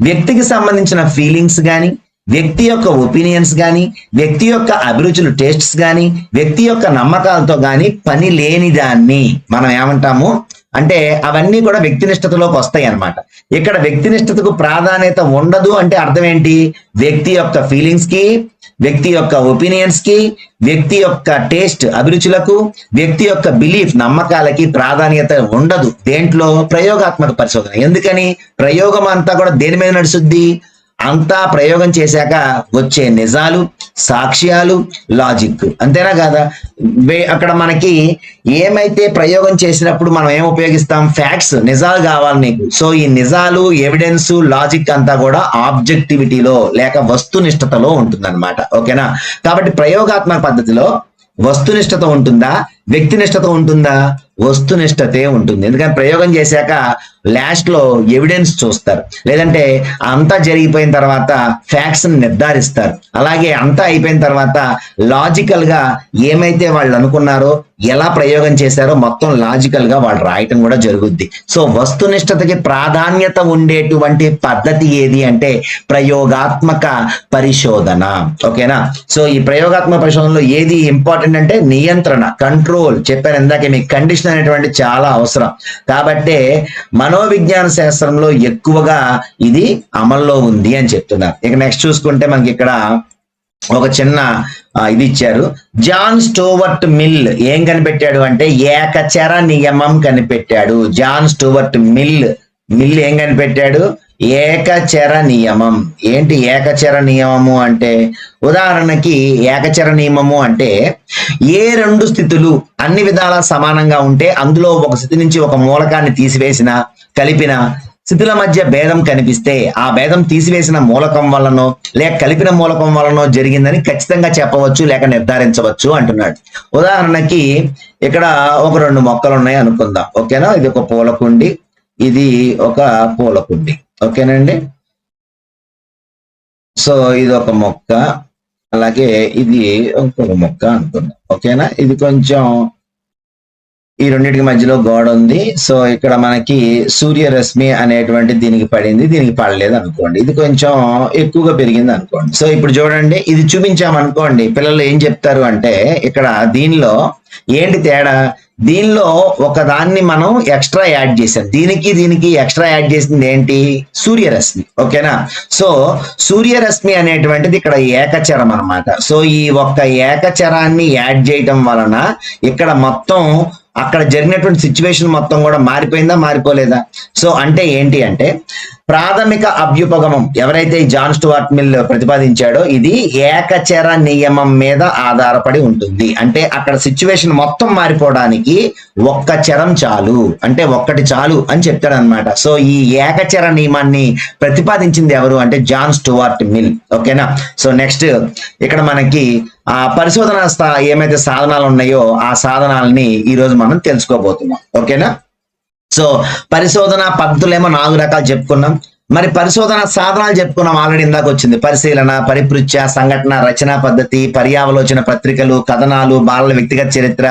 వ్యక్తికి సంబంధించిన ఫీలింగ్స్ కానీ, వ్యక్తి యొక్క ఒపీనియన్స్ కానీ, వ్యక్తి యొక్క అభిరుచులు టేస్ట్స్ కానీ, వ్యక్తి యొక్క నమ్మకాలతో కానీ పని లేని దాన్ని మనం ఏమంటాము అంటే అవన్నీ కూడా వ్యక్తినిష్టతలోకి వస్తాయి అన్నమాట. ఇక్కడ వ్యక్తినిష్టతకు ప్రాధాన్యత ఉండదు అంటే అర్థం ఏంటి, వ్యక్తి యొక్క ఫీలింగ్స్ కి, వ్యక్తి యొక్క ఒపీనియన్స్ కి, వ్యక్తి యొక్క టేస్ట్ అభిరుచులకు, వ్యక్తి యొక్క బిలీఫ్ నమ్మకాలకి ప్రాధాన్యత ఉండదు దేంట్లో, ప్రయోగాత్మక పరిశోధన. ఎందుకని? ప్రయోగం అంతా కూడా దేని మీద నడుస్తుంది, అంతా ప్రయోగం చేశాక వచ్చే నిజాలు, సాక్ష్యాలు, లాజిక్, అంతేనా కాదా? అక్కడ మనకి ఏమైతే ప్రయోగం చేసినప్పుడు మనం ఏం ఉపయోగిస్తాం? ఫ్యాక్ట్స్, నిజాలు కావాలి నీకు. సో ఈ నిజాలు, ఎవిడెన్స్, లాజిక్ అంతా కూడా ఆబ్జెక్టివిటీలో లేక వస్తునిష్టతలో ఉంటుందన్నమాట. ఓకేనా? కాబట్టి ప్రయోగాత్మక పద్ధతిలో వస్తునిష్టత ఉంటుందా, వ్యక్తినిష్టత ఉంటుందా? వస్తునిష్టతే ఉంటుంది. ఎందుకంటే ప్రయోగం చేశాక లాస్ట్ లో ఎవిడెన్స్ చూస్తారు, లేదంటే అంతా జరిగిపోయిన తర్వాత ఫ్యాక్ట్స్ నిర్ధారిస్తారు. అలాగే అంతా అయిపోయిన తర్వాత లాజికల్ గా ఏమైతే వాళ్ళు అనుకున్నారో, ఎలా ప్రయోగం చేశారో మొత్తం లాజికల్ గా వాళ్ళు రాయటం కూడా జరుగుద్ది. సో వస్తునిష్టతకి ప్రాధాన్యత ఉండేటువంటి పద్ధతి ఏది అంటే ప్రయోగాత్మక పరిశోధన. ఓకేనా? సో ఈ ప్రయోగాత్మక పరిశోధనలో ఏది ఇంపార్టెంట్ అంటే నియంత్రణ, కంట్రోల్. చెప్పాను ఇందాక మీకు కండిషన్ అనేటువంటి చాలా అవసరం. కాబట్టి మనోవిజ్ఞాన శాస్త్రంలో ఎక్కువగా ఇది అమల్లో ఉంది అని చెప్తున్నారు. ఇక నెక్స్ట్ చూసుకుంటే మనకి ఇక్కడ ఒక చిన్న ఇది ఇచ్చారు. జాన్ స్టూవర్ట్ మిల్ ఏం కనిపెట్టాడు అంటే ఏకచర నియమం కనిపెట్టాడు. జాన్ స్టూవర్ట్ మిల్ ఏం కనిపెట్టాడు? ఏకచర నియమం. ఏంటి ఏకచర నియమము అంటే? ఉదాహరణకి ఏకచర నియమము అంటే ఏ రెండు స్థితులు అన్ని విధాల సమానంగా ఉంటే అందులో ఒక స్థితి నుంచి ఒక మూలకాన్ని తీసివేసిన, కలిపిన స్థితుల మధ్య భేదం కనిపిస్తే ఆ భేదం తీసివేసిన మూలకం వలనో లేక కలిపిన మూలకం వలనో జరిగిందని ఖచ్చితంగా చెప్పవచ్చు లేక నిర్ధారించవచ్చు అంటున్నాడు. ఉదాహరణకి ఇక్కడ ఒక రెండు మొక్కలు ఉన్నాయి అనుకుందాం. ఓకేనా? ఇది ఒక పూలకుండి, ఇది ఒక పూలకుండి. ఓకేనండి? సో ఇది ఒక మొక్క, అలాగే ఇది ఇంకొక మొక్క అనుకుందాం. ఓకేనా? ఇది కొంచెం ఈ రెండింటికి మధ్యలో గోడ ఉంది. సో ఇక్కడ మనకి సూర్యరశ్మి అనేటువంటి దీనికి పడింది, దీనికి పడలేదు అనుకోండి. ఇది కొంచెం ఎక్కువగా పెరిగింది అనుకోండి. సో ఇప్పుడు చూడండి, ఇది చూపించామనుకోండి, పిల్లలు ఏం చెప్తారు అంటే ఇక్కడ దీనిలో ఏంటి తేడా? దీనిలో ఒక దాన్ని మనం ఎక్స్ట్రా యాడ్ చేసాం, దీనికి ఎక్స్ట్రా యాడ్ చేసింది ఏంటి? సూర్యరశ్మి. ఓకేనా? సో సూర్యరశ్మి అనేటువంటిది ఇక్కడ ఏకచరం అన్నమాట. సో ఈ ఒక్క ఏకచరాన్ని యాడ్ చేయటం వలన ఇక్కడ మొత్తం అక్కడ జరిగినటువంటి సిచ్యువేషన్ మొత్తం కూడా మారిపోయిందా, మారిపోలేదా? సో అంటే ఏంటి అంటే ప్రాథమిక అభ్యుపగమం ఎవరైతే జాన్ స్టూవర్ట్ మిల్ ప్రతిపాదించాడో ఇది ఏకచర నియమం మీద ఆధారపడి ఉంటుంది. అంటే అక్కడ సిచ్యువేషన్ మొత్తం మారిపోవడానికి ఒక్క చరం చాలు, అంటే ఒక్కటి చాలు అని చెప్తాడు అనమాట. సో ఈ ఏకచర నియమాన్ని ప్రతిపాదించింది ఎవరు అంటే జాన్ స్టూవర్ట్ మిల్. ఓకేనా? సో నెక్స్ట్ ఇక్కడ మనకి ఆ పరిశోధన ఏమైతే సాధనాలు ఉన్నాయో ఆ సాధనాలని ఈ రోజు మనం తెలుసుకోబోతున్నాం. ఓకేనా? సో పరిశోధన పద్ధతులేమో 4 రకాలు చెప్పుకున్నాం. మరి పరిశోధన సాధనాలు చెప్పుకున్నాం ఆల్రెడీ, ఇందాక వచ్చింది. పరిశీలన, పరిపృచ్ఛ, సంఘటన, రచనా పద్ధతి, పర్యావలోచన పత్రికలు, కథనాలు, బాలల వ్యక్తిగత చరిత్ర,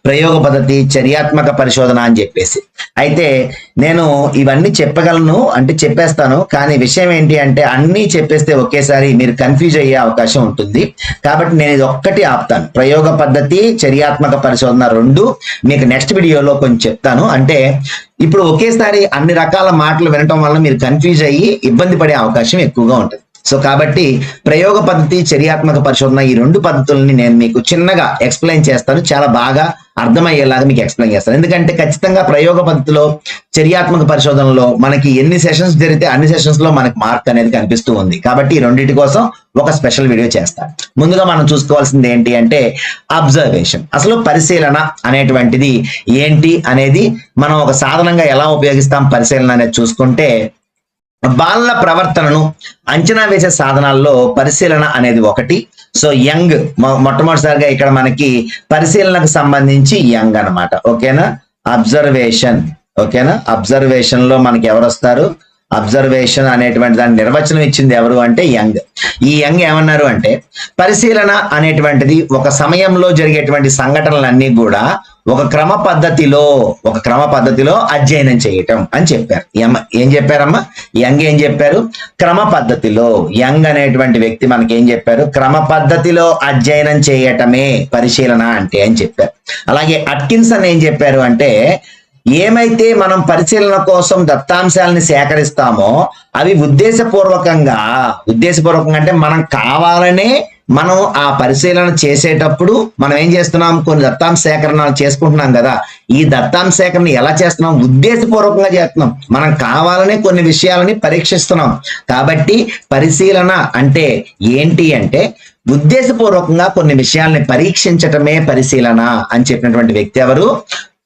ప్రయోగ పద్ధతి, చర్యాత్మక పరిశోధన అని చెప్పేసి. అయితే నేను ఇవన్నీ చెప్పగలను అంటే చెప్పేస్తాను, కానీ విషయం ఏంటి అంటే అన్నీ చెప్పేస్తే ఒకేసారి మీరు కన్ఫ్యూజ్ అయ్యే అవకాశం ఉంటుంది. కాబట్టి నేను ఇది ఒక్కటి ఆపుతాను. ప్రయోగ పద్ధతి, చర్యాత్మక పరిశోధన రెండు మీకు నెక్స్ట్ వీడియోలో కొంచెం చెప్తాను. అంటే ఇప్పుడు ఒకేసారి అన్ని రకాల మాటలు వినటం వల్ల మీరు కన్ఫ్యూజ్ అయ్యి ఇబ్బంది పడే అవకాశం ఎక్కువగా ఉంటుంది. సో కాబట్టి ప్రయోగ పద్ధతి, చర్యాత్మక పరిశోధన ఈ రెండు పద్ధతుల్ని నేను మీకు చిన్నగా ఎక్స్ప్లెయిన్ చేస్తాను, చాలా బాగా అర్థమయ్యేలాగా మీకు ఎక్స్ప్లెయిన్ చేస్తాను. ఎందుకంటే ఖచ్చితంగా ప్రయోగ పద్ధతిలో, చర్యాత్మక పరిశోధనలో మనకి ఎన్ని సెషన్స్ జరిగితే అన్ని సెషన్స్ లో మనకి మార్క్ అనేది కనిపిస్తూ ఉంది. కాబట్టి ఈ రెండింటి కోసం ఒక స్పెషల్ వీడియో చేస్తాను. ముందుగా మనం చూసుకోవాల్సింది ఏంటి అంటే అబ్జర్వేషన్. అసలు పరిశీలన అనేటువంటిది ఏంటి అనేది మనం ఒక సాధనంగా ఎలా ఉపయోగిస్తాం పరిశీలన అనేది చూసుకుంటే, బాలల ప్రవర్తనను అంచనా వేసే సాధనాల్లో పరిశీలన అనేది ఒకటి. సో యంగ్ మొట్టమొదటిసారిగా ఇక్కడ మనకి పరిశీలనకు సంబంధించి యంగ్ అన్నమాట. ఓకేనా? అబ్జర్వేషన్. ఓకేనా? అబ్జర్వేషన్ లో మనకి ఎవరు వస్తారు? అబ్జర్వేషన్ అనేటువంటి దాని నిర్వచనం ఇచ్చింది ఎవరు అంటే యంగ్. ఈ యంగ్ ఏమన్నారు అంటే పరిశీలన అనేటువంటిది ఒక సమయంలో జరిగేటువంటి సంఘటనలన్నీ కూడా ఒక క్రమ పద్ధతిలో అధ్యయనం చేయటం అని చెప్పారు. ఏం చెప్పారమ్మా? యంగ్ ఏం చెప్పారు? క్రమ పద్ధతిలో. యంగ్ అనేటువంటి వ్యక్తి మనకి ఏం చెప్పారు? క్రమ పద్ధతిలో అధ్యయనం చేయటమే పరిశీలన అంటే అని చెప్పారు. అలాగే అట్కిన్సన్ ఏం చెప్పారు అంటే ఏమైతే మనం పరిశీలన కోసం దత్తాంశాలని సేకరిస్తామో అవి ఉద్దేశపూర్వకంగా అంటే మనం కావాలనే మనం ఆ పరిశీలన చేసేటప్పుడు మనం ఏం చేస్తున్నాం? కొన్ని దత్తాంశ సేకరణలు చేసుకుంటున్నాం కదా. ఈ దత్తాంశ సేకరణ ఎలా చేస్తున్నాం? ఉద్దేశపూర్వకంగా చేస్తున్నాం. మనం కావాలనే కొన్ని విషయాలని పరీక్షిస్తున్నాం. కాబట్టి పరిశీలన అంటే ఏంటి అంటే ఉద్దేశపూర్వకంగా కొన్ని విషయాల్ని పరీక్షించటమే పరిశీలన అని చెప్పినటువంటి వ్యక్తి ఎవరు?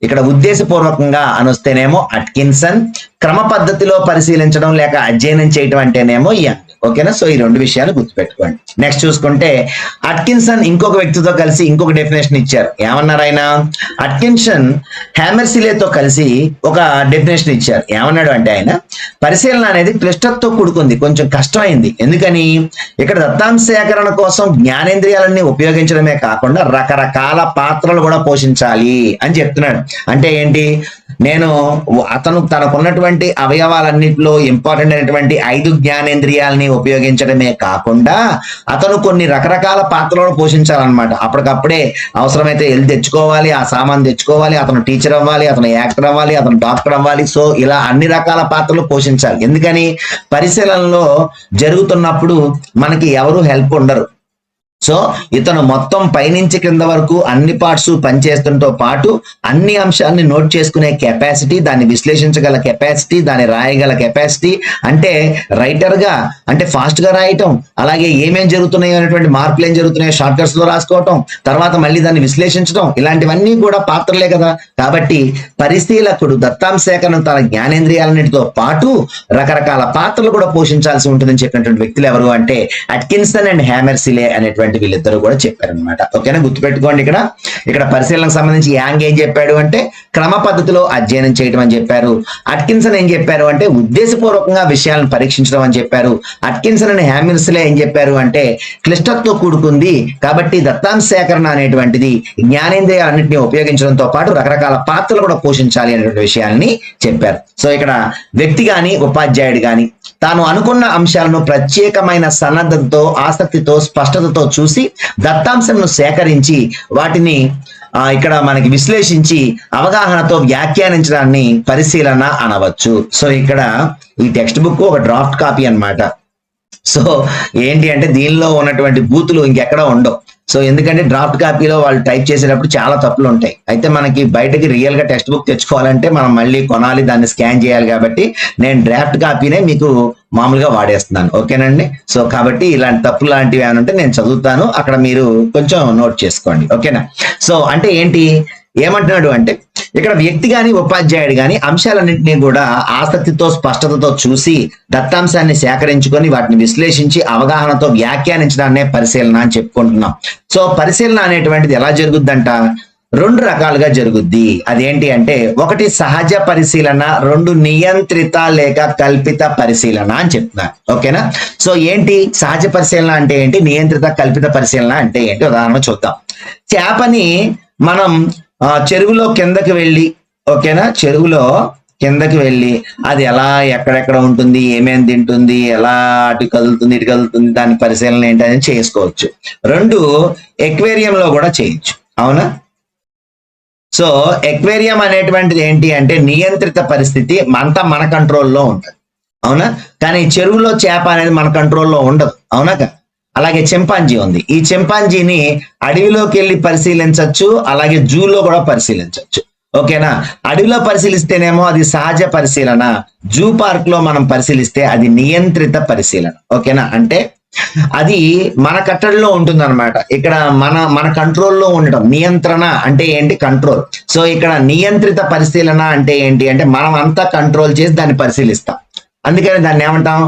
ఇక్కడ ఉద్దేశపూర్వకంగా అనొస్తేనేమో అట్కిన్సన్, క్రమ పద్ధతిలో పరిశీలించడం లేక అధ్యయనం చేయటం అంటేనేమో యంగ్. ఓకేనా? సో ఈ రెండు విషయాలు గుర్తుపెట్టుకోండి. నెక్స్ట్ చూసుకుంటే అట్కిన్సన్ ఇంకొక వ్యక్తితో కలిసి ఇంకొక డెఫినేషన్ ఇచ్చారు. ఏమన్నారు ఆయన? అట్కిన్సన్ హ్యామర్సిలేతో కలిసి ఒక డెఫినేషన్ ఇచ్చారు. ఏమన్నాడు అంటే ఆయన, పరిశీలన అనేది క్లిష్టతతో కూడుకుంది, కొంచెం కష్టమైంది. ఎందుకని? ఇక్కడ దత్తాంశ సేకరణ కోసం జ్ఞానేంద్రియాలన్నీ ఉపయోగించడమే కాకుండా రకరకాల పాత్రలు కూడా పోషించాలి అని చెప్తున్నాడు. అంటే ఏంటి? అతను తనకున్నటువంటి అవయవాలన్నింటిలో ఇంపార్టెంట్ అయినటువంటి 5 జ్ఞానేంద్రియాలని ఉపయోగించడమే కాకుండా అతను కొన్ని రకరకాల పాత్రలను పోషించాలన్నమాట. అప్పటికప్పుడే అవసరమైతే వెళ్ళి తెచ్చుకోవాలి, ఆ సామాన్ తెచ్చుకోవాలి, అతను టీచర్ అవ్వాలి, అతను యాక్టర్ అవ్వాలి, అతను డాక్టర్ అవ్వాలి. సో ఇలా అన్ని రకాల పాత్రలు పోషించాలి. ఎందుకని? పరిశీలనలో జరుగుతున్నప్పుడు మనకి ఎవరు హెల్ప్ ఉండరు. సో ఇతను మొత్తం పైనుంచి కింద వరకు అన్ని పార్ట్స్ పనిచేస్తుంతో పాటు అన్ని అంశాలని నోట్ చేసుకునే కెపాసిటీ, దాన్ని విశ్లేషించగల కెపాసిటీ, దాన్ని రాయగల కెపాసిటీ, అంటే రైటర్ గా అంటే ఫాస్ట్ గా రాయటం, అలాగే ఏమేం జరుగుతున్నాయో అనేటువంటి మార్పులు ఏం జరుగుతున్నాయో షార్ట్ కట్స్ లో రాసుకోవటం, తర్వాత మళ్ళీ దాన్ని విశ్లేషించడం, ఇలాంటివన్నీ కూడా పాత్రలే కదా. కాబట్టి పరిశీలకుడు దత్తాంశ సేకరణ తన జ్ఞానేంద్రియాలన్నిటితో పాటు రకరకాల పాత్రలు కూడా పోషించాల్సి ఉంటుందని చెప్పినటువంటి వ్యక్తులు ఎవరు అంటే అట్కిన్సన్ అండ్ హ్యామర్సిలే అనేటువంటి వీళ్ళిద్దరు కూడా చెప్పారనమాట. ఓకేనా? గుర్తుపెట్టుకోండి. ఇక్కడ పరిశీలనకు సంబంధించి యాంగ్ ఏం చెప్పాడు అంటే క్రమ పద్ధతిలో అధ్యయనం చేయడం అని చెప్పారు. అట్కిన్సన్ ఏం చెప్పారు అంటే ఉద్దేశపూర్వకంగా విషయాలను పరీక్షించడం అని చెప్పారు. అట్కిన్సన్ అండ్ హ్యామర్సిలే ఏం చెప్పారు అంటే క్లిష్టతతో కూడుకుంది కాబట్టి దత్తాంశ సేకరణ అనేటువంటిది జ్ఞానేంద్రియాలన్నింటినీ ఉపయోగించడంతో పాటు రకరకాల పాత్రలు కూడా పోషించాలి అనేటువంటి విషయాన్ని చెప్పారు. సో ఇక్కడ వ్యక్తి గాని ఉపాధ్యాయుడు గాని తాను అనుకున్న అంశాలను ప్రత్యేకమైన సన్నద్ధతతో, ఆసక్తితో, స్పష్టతతో చూసి దత్తాంశంను సేకరించి వాటిని ఇక్కడ మనకి విశ్లేషించి అవగాహనతో వ్యాఖ్యానించడాన్ని పరిశీలన అనవచ్చు. సో ఇక్కడ ఈ టెక్స్ట్ బుక్ ఒక డ్రాఫ్ట్ కాపీ అన్నమాట. సో ఏంటి అంటే దీనిలో ఉన్నటువంటి బూతులు ఇంకెక్కడ ఉండవు. సో ఎందుకంటే డ్రాఫ్ట్ కాపీలో వాళ్ళు టైప్ చేసేటప్పుడు చాలా తప్పులు ఉంటాయి. అయితే మనకి బయటకి రియల్ గా టెక్స్ట్ బుక్ తెచ్చుకోవాలంటే మనం మళ్ళీ కొనాలి, దాన్ని స్కాన్ చేయాలి. కాబట్టి నేను డ్రాఫ్ట్ కాపీనే మీకు మామూలుగా వాడేస్తున్నాను. ఓకేనండి? సో కాబట్టి ఇలాంటి తప్పులు లాంటివి ఏమైనా ఉంటే నేను చదువుతాను, అక్కడ మీరు కొంచెం నోట్ చేసుకోండి. ఓకేనా? సో అంటే ఏంటి ఏమంటున్నాడు అంటే ఇక్కడ వ్యక్తి గాని ఉపాధ్యాయుడు గాని అంశాలన్నింటినీ కూడా ఆసక్తితో, స్పష్టతతో చూసి దత్తాంశాన్ని సేకరించుకొని వాటిని విశ్లేషించి అవగాహనతో వ్యాఖ్యానించడాన్నే పరిశీలన అని చెప్పుకుంటున్నాం. సో పరిశీలన అనేటువంటిది ఎలా జరుగుద్దంట? 2 రకాలుగా జరుగుద్ది. అదేంటి అంటే ఒకటి సహజ పరిశీలన, 2 నియంత్రిత లేక కల్పిత పరిశీలన అని చెప్తున్నారు. ఓకేనా? సో ఏంటి సహజ పరిశీలన అంటే ఏంటి, నియంత్రిత కల్పిత పరిశీలన అంటే ఏంటి ఉదాహరణ చూద్దాం. చేపని మనం చెరువులో కిందకి వెళ్ళి, ఓకేనా, చెరువులో కిందకి వెళ్ళి అది ఎలా ఎక్కడెక్కడ ఉంటుంది, ఏమేమి తింటుంది, ఎలా అటు కదులుతుంది ఇటు కదులుతుంది, దాని పరిశీలన ఏంటని చేసుకోవచ్చు. 2 ఎక్వేరియంలో కూడా చేయొచ్చు. అవునా? సో ఎక్వేరియం అనేటువంటిది ఏంటి అంటే నియంత్రిత పరిస్థితి, అంతా మన కంట్రోల్లో ఉంటుంది. అవునా? కానీ చెరువులో చేప అనేది మన కంట్రోల్లో ఉండదు. అవునా? అలాగే చింపాంజీ ఉంది. ఈ చింపాంజీని అడవిలోకి వెళ్ళి పరిశీలించవచ్చు, అలాగే జూలో కూడా పరిశీలించవచ్చు. ఓకేనా? అడవిలో పరిశీలిస్తేనేమో అది సహజ పరిశీలన, జూ పార్క్ లో మనం పరిశీలిస్తే అది నియంత్రిత పరిశీలన. ఓకేనా? అంటే అది మన కట్టడిలో ఉంటుంది అనమాట. ఇక్కడ మన కంట్రోల్లో ఉండటం. నియంత్రణ అంటే ఏంటి? కంట్రోల్. సో ఇక్కడ నియంత్రిత పరిశీలన అంటే ఏంటి అంటే మనం అంతా కంట్రోల్ చేసి దాన్ని పరిశీలిస్తాం. అందుకని దాన్ని ఏమంటాం?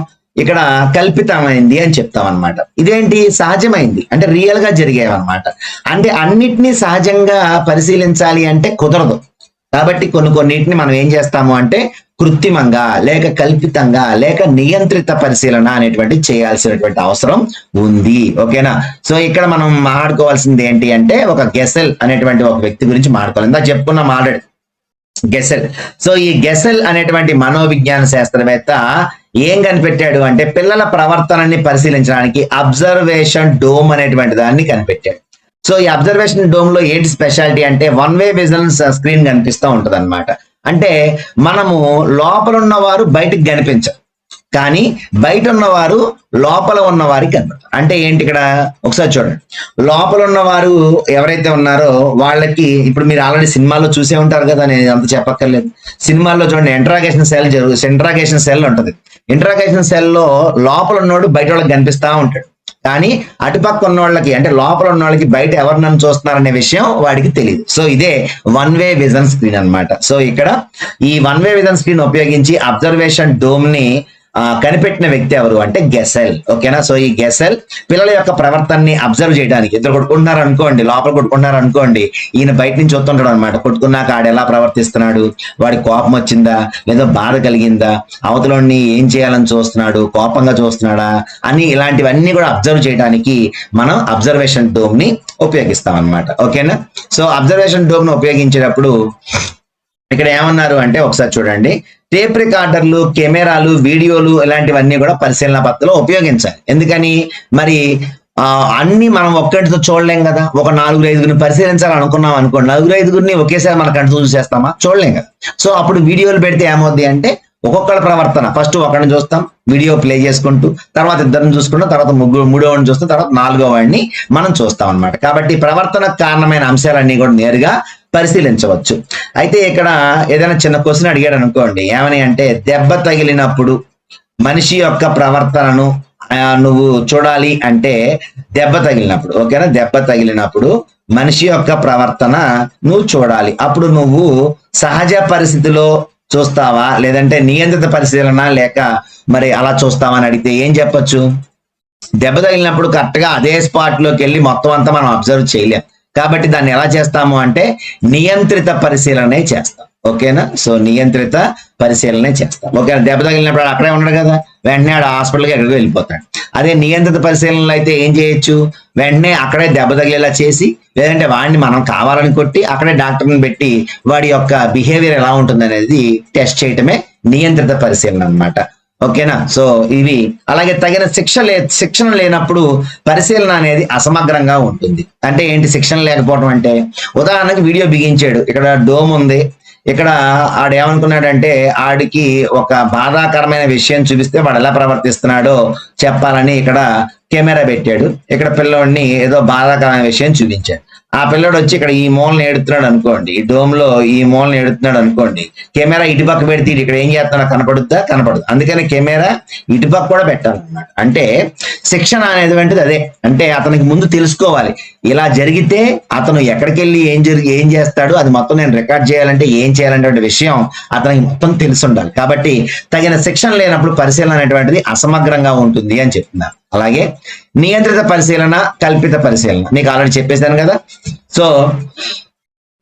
ఇక్కడ కల్పితమైంది అని చెప్తాం అనమాట. ఇదేంటి? సహజమైంది అంటే రియల్ గా జరిగేవన్నమాట. అంటే అన్నిటినీ సహజంగా పరిశీలించాలి అంటే కుదరదు. కాబట్టి కొన్నిటిని మనం ఏం చేస్తాము అంటే కృత్రిమంగా లేక కల్పితంగా లేక నియంత్రిత పరిశీలన అనేటువంటి చేయాల్సినటువంటి అవసరం ఉంది. ఓకేనా? సో ఇక్కడ మనం మాట్లాడుకోవాల్సింది ఏంటి అంటే ఒక గెసెల్ అనేటువంటి ఒక వ్యక్తి గురించి మాట్లాడుకోవాలి. ఇందాక చెప్పుకున్నాం ఆల్రెడీ, గెసెల్. సో ఈ గెసెల్ అనేటువంటి మనోవిజ్ఞాన శాస్త్రవేత్త ఏం కనిపెట్టాడు అంటే పిల్లల ప్రవర్తనని పరిశీలించడానికి అబ్జర్వేషన్ డోమ్ అనేటువంటి దాన్ని కనిపెట్టాడు. సో ఈ అబ్జర్వేషన్ డోమ్ లో ఏంటి స్పెషాలిటీ అంటే 1-way విజన్ స్క్రీన్ కనిపిస్తూ ఉంటది అనమాట. అంటే మనము లోపల ఉన్నవారు బయటకు కనిపించరు, కానీ బయట ఉన్నవారు లోపల ఉన్నవారికి కనపడతారు. అంటే ఏంటి ఇక్కడ ఒకసారి చూడండి. లోపల ఉన్నవారు ఎవరైతే ఉన్నారో వాళ్ళకి ఇప్పుడు మీరు ఆల్రెడీ సినిమాల్లో చూసే ఉంటారు కదా, నేను అంత చెప్పక్కర్లేదు. సినిమాల్లో చూడండి ఇంట్రాగేషన్ సెల్ ఉంటది. ఇంట్రాగేషన్ సెల్లో లోపల ఉన్నోడు బయట వాళ్ళకి కనిపిస్తా ఉంటాడు. కానీ అటుపక్క ఉన్న వాళ్ళకి అంటే లోపల ఉన్న వాళ్ళకి బయట ఎవరు నన్ను చూస్తున్నారనే విషయం వాడికి తెలియదు. సో ఇదే వన్ వే విజన్ స్క్రీన్ అన్నమాట. సో ఇక్కడ ఈ వన్ వే విజన్ స్క్రీన్ ఉపయోగించి అబ్జర్వేషన్ డోమ్ ని కనిపెట్టిన వ్యక్తి ఎవరు అంటే గెసెల్. ఓకేనా. సో ఈ గెసెల్ పిల్లల యొక్క ప్రవర్తనని అబ్జర్వ్ చేయడానికి, ఇద్దరు కొట్టుకుంటున్నారు అనుకోండి, లోపల కొట్టుకుంటున్నారు అనుకోండి, ఈయన బయట నుంచి చూస్తుంటాడు అనమాట. కొట్టుకున్నాక ఆడు ఎలా ప్రవర్తిస్తున్నాడు, వాడి కోపం వచ్చిందా లేదా బాధ కలిగిందా, అవతలని ఏం చేయాలని చూస్తున్నాడు, కోపంగా చూస్తున్నాడా అని ఇలాంటివన్నీ కూడా అబ్జర్వ్ చేయడానికి మనం అబ్జర్వేషన్ డోమ్ ని ఉపయోగిస్తాం అనమాట. ఓకేనా. సో అబ్జర్వేషన్ డోమ్ ని ఉపయోగించేటప్పుడు ఇక్కడ ఏమన్నారు అంటే ఒకసారి చూడండి, టేప్ రికార్డర్లు, కెమెరాలు, వీడియోలు ఇలాంటివన్నీ కూడా పరిశీలన పద్ధతిలో ఉపయోగించాలి. ఎందుకని మరి అన్ని మనం ఒక్కటితో చూడలేం కదా. ఒక 4-5 పరిశీలించాలి అనుకున్నాం అనుకోండి, 4-5 ఒకేసారి మన కంటితో చూసేస్తామా, చూడలేం కదా. సో అప్పుడు వీడియోలు పెడితే ఏమవుద్ది అంటే ఒక్కొక్కళ్ళ ప్రవర్తన, ఫస్ట్ ఒకరిని చూస్తాం వీడియో ప్లే చేసుకుంటూ, తర్వాత ఇద్దరిని చూసుకుంటాం, తర్వాత మూడో వాడిని చూస్తాం, తర్వాత 4వ వాడిని మనం చూస్తాం అనమాట. కాబట్టి ప్రవర్తనకు కారణమైన అంశాలన్నీ కూడా నేరుగా పరిశీలించవచ్చు. అయితే ఇక్కడ ఏదైనా చిన్న క్వశ్చన్ అడిగాడు అనుకోండి, ఏమని అంటే దెబ్బ తగిలినప్పుడు మనిషి యొక్క ప్రవర్తనను నువ్వు చూడాలి అంటే దెబ్బ తగిలినప్పుడు, ఓకేనా, దెబ్బ తగిలినప్పుడు మనిషి యొక్క ప్రవర్తన నువ్వు చూడాలి. అప్పుడు నువ్వు సహజ పరిస్థితిలో చూస్తావా లేదంటే నియంత్రిత పరిశీలన లేక మరి అలా చూస్తావా అని అడిగితే ఏం చెప్పొచ్చు? దెబ్బ తగిలినప్పుడు కరెక్ట్ గా అదే స్పాట్ లోకి వెళ్ళి మొత్తం అంతా మనం అబ్జర్వ్ చేయలేం. కాబట్టి దాన్ని ఎలా చేస్తాము అంటే నియంత్రిత పరిశీలనే చేస్తాం. ఓకేనా. సో నియంత్రిత పరిశీలనే చేస్తాం. ఓకే. దెబ్బ తగిలినప్పుడు అక్కడే ఉన్నాడు కదా, వెంటనే ఆడ హాస్పిటల్కి ఎక్కడికి వెళ్ళిపోతాడు. అదే నియంత్రిత పరిశీలనలో అయితే ఏం చేయొచ్చు, వెంటనే అక్కడే దెబ్బ తగిలేలా చేసి, లేదంటే వాడిని మనం కావాలని కొట్టి అక్కడే డాక్టర్ని పెట్టి వాడి యొక్క బిహేవియర్ ఎలా ఉంటుంది అనేది టెస్ట్ చేయటమే నియంత్రిత పరిశీలన అన్నమాట. ఓకేనా. సో ఇవి అలాగే తగిన శిక్షణ లేనప్పుడు పరిశీలన అనేది అసమగ్రంగా ఉంటుంది. అంటే ఏంటి శిక్షణ లేకపోవడం అంటే, ఉదాహరణకి వీడియో బిగించాడు, ఇక్కడ డోమ్ ఉంది, ఇక్కడ ఆడేమనుకున్నాడంటే ఆడికి ఒక బాధాకరమైన విషయం చూపిస్తే వాడు ఎలా ప్రవర్తిస్తున్నాడో చెప్పాలని ఇక్కడ కెమెరా పెట్టాడు. ఇక్కడ పిల్లోడిని ఏదో బాధాకరమైన విషయం చూపించాడు. ఆ పిల్లడు వచ్చి ఇక్కడ ఈ మూలను ఏడుతున్నాడు అనుకోండి, ఈ డోమ్ లో ఈ మూలను ఏడుతున్నాడు అనుకోండి, కెమెరా ఇటుపక్క పెడితే ఇక్కడ ఏం చేస్తున్నా కనపడుద్దా? కనపడదు. అందుకని కెమెరా ఇటుపక్క కూడా పెట్టాలన్నమాట. అంటే శిక్షణ అనేది అదే. అంటే అతనికి ముందు తెలుసుకోవాలి, ఇలా జరిగితే అతను ఎక్కడికి వెళ్ళి ఏం చేస్తాడు, అది మొత్తం నేను రికార్డ్ చేయాలంటే ఏం చేయాలనే విషయం అతనికి మొత్తం తెలిసి ఉండాలి. కాబట్టి తగిన శిక్షణ లేనప్పుడు పరిశీలన అనేటువంటిది అసమగ్రంగా ఉంటుంది అని చెప్తున్నారు. అలాగే నియంత్రిత పరిశీలన, కల్పిత పరిశీలన మీకు ఆల్రెడీ చెప్పేశాను కదా. సో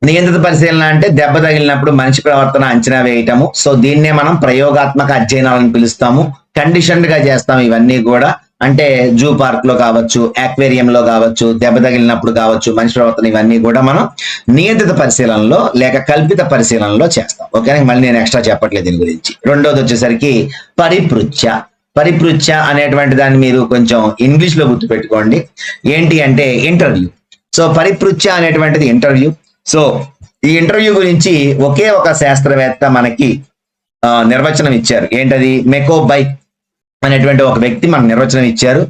నియంత్రిత పరిశీలన అంటే దెబ్బ తగిలినప్పుడు మనిషి ప్రవర్తన అంచనా వేయటము. సో దీన్నే మనం ప్రయోగాత్మక అధ్యయనాలను పిలుస్తాము. కండిషన్డ్ గా చేస్తాం ఇవన్నీ కూడా. అంటే జూ పార్క్ లో కావచ్చు, ఆక్వేరియం లో కావచ్చు, దెబ్బ తగిలినప్పుడు కావచ్చు, మనిషి ప్రవర్తన ఇవన్నీ కూడా మనం నియంత్రిత పరిశీలనలో లేక కల్పిత పరిశీలనలో చేస్తాం. ఓకే. మళ్ళీ నేను ఎక్స్ట్రా చెప్పట్లేదు దీని గురించి. రెండోది వచ్చేసరికి పరిపృచ్ఛ. పరిపృచ్ఛ అనేటువంటి దాన్ని మీరు కొంచెం ఇంగ్లీష్ లో గుర్తుపెట్టుకోండి. ఏంటి అంటే ఇంటర్వ్యూ. సో పరిపృచ్ఛ అనేటువంటిది ఇంటర్వ్యూ. సో ఈ ఇంటర్వ్యూ గురించి ఒకే ఒక శాస్త్రవేత్త మనకి నిర్వచనం ఇచ్చారు. ఏంటది? మెకోబై అనేటువంటి ఒక వ్యక్తి మనకు నిర్వచనం ఇచ్చారు.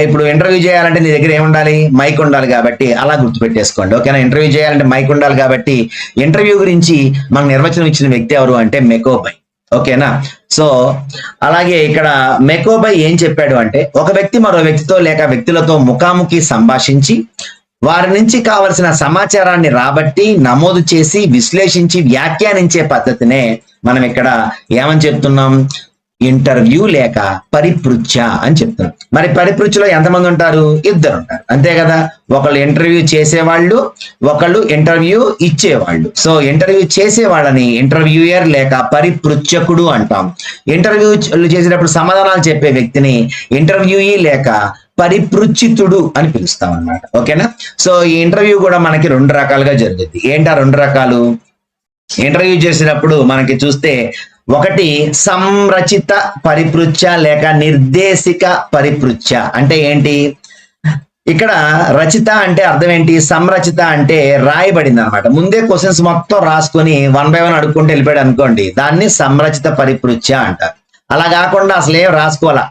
ఇప్పుడు ఇంటర్వ్యూ చేయాలంటే నీ దగ్గర ఏముండాలి? మైక్ ఉండాలి. కాబట్టి అలా గుర్తుపెట్టేసుకోండి. ఓకేనా. ఇంటర్వ్యూ చేయాలంటే మైక్ ఉండాలి. కాబట్టి ఇంటర్వ్యూ గురించి మనకు నిర్వచనం ఇచ్చిన వ్యక్తి ఎవరు అంటే మెకోబై. ఓకేనా. సో అలాగే ఇక్కడ మెకోబై ఏం చెప్పాడు అంటే, ఒక వ్యక్తి మరో వ్యక్తితో లేక వ్యక్తులతో ముఖాముఖి సంభాషించి వారి నుంచి కావలసిన సమాచారాన్ని రాబట్టి నమోదు చేసి విశ్లేషించి వ్యాఖ్యానించే పద్ధతినే మనం ఇక్కడ ఏమని చెప్తున్నాం? ఇంటర్వ్యూ లేక పరిపృచ్ఛ అని చెప్తున్నాం. మరి పరిపృచ్ఛలో ఎంతమంది ఉంటారు? ఇద్దరు ఉంటారు, అంతే కదా. ఒకళ్ళు ఇంటర్వ్యూ చేసేవాళ్ళు, ఒకళ్ళు ఇంటర్వ్యూ ఇచ్చేవాళ్ళు. సో ఇంటర్వ్యూ చేసేవాళ్ళని ఇంటర్వ్యూయర్ లేక పరిపృచ్ఛకుడు అంటాం. ఇంటర్వ్యూ చేసేటప్పుడు సమాధానాలు చెప్పే వ్యక్తిని ఇంటర్వ్యూయీ లేక పరిపృచ్ఛితుడు అని పిలుస్తాం అన్నమాట. ఓకేనా. సో ఈ ఇంటర్వ్యూ కూడా మనకి 2 రకాలుగా జరుగుతుంది. ఏంటి ఆ 2 రకాలు? ఇంటర్వ్యూ చేసినప్పుడు మనకి చూస్తే ఒకటి సంరచిత పరిపృచ్ఛ లేక నిర్దేశిక పరిపృచ్ఛ. అంటే ఏంటి? ఇక్కడ రచిత అంటే అర్థం ఏంటి? సంరచిత అంటే రాయబడింది అనమాట. ముందే క్వశ్చన్స్ మొత్తం రాసుకొని 1 by 1 అడుక్కుంటూ వెళ్ళిపోయాడు అనుకోండి, దాన్ని సంరచిత పరిపృచ్ఛ అంటారు. అలా కాకుండా అసలు ఏం రాసుకోవాలా,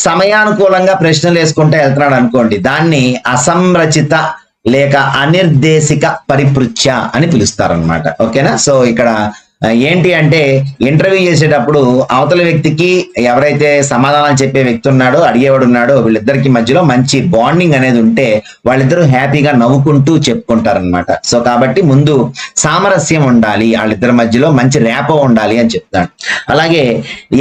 సమయానుకూలంగా ప్రశ్నలు వేసుకుంటూ వెళ్తున్నాడు అనుకోండి, దాన్ని అసంరచిత లేక అనిర్దేశిక పరిపృచ్ఛ అని పిలుస్తారు అనమాట. ఓకేనా. సో ఇక్కడ ఏంటి అంటే ఇంటర్వ్యూ చేసేటప్పుడు అవతల వ్యక్తికి ఎవరైతే సమాధానాలు చెప్పే వ్యక్తి ఉన్నాడో అడిగేవాడు ఉన్నాడో వీళ్ళిద్దరికి మధ్యలో మంచి బాండింగ్ అనేది ఉంటే వాళ్ళిద్దరూ హ్యాపీగా నవ్వుకుంటూ చెప్పుకుంటారనమాట. సో కాబట్టి ముందు సామరస్యం ఉండాలి, వాళ్ళిద్దరి మధ్యలో మంచి రేపో ఉండాలి అని చెప్తాడు. అలాగే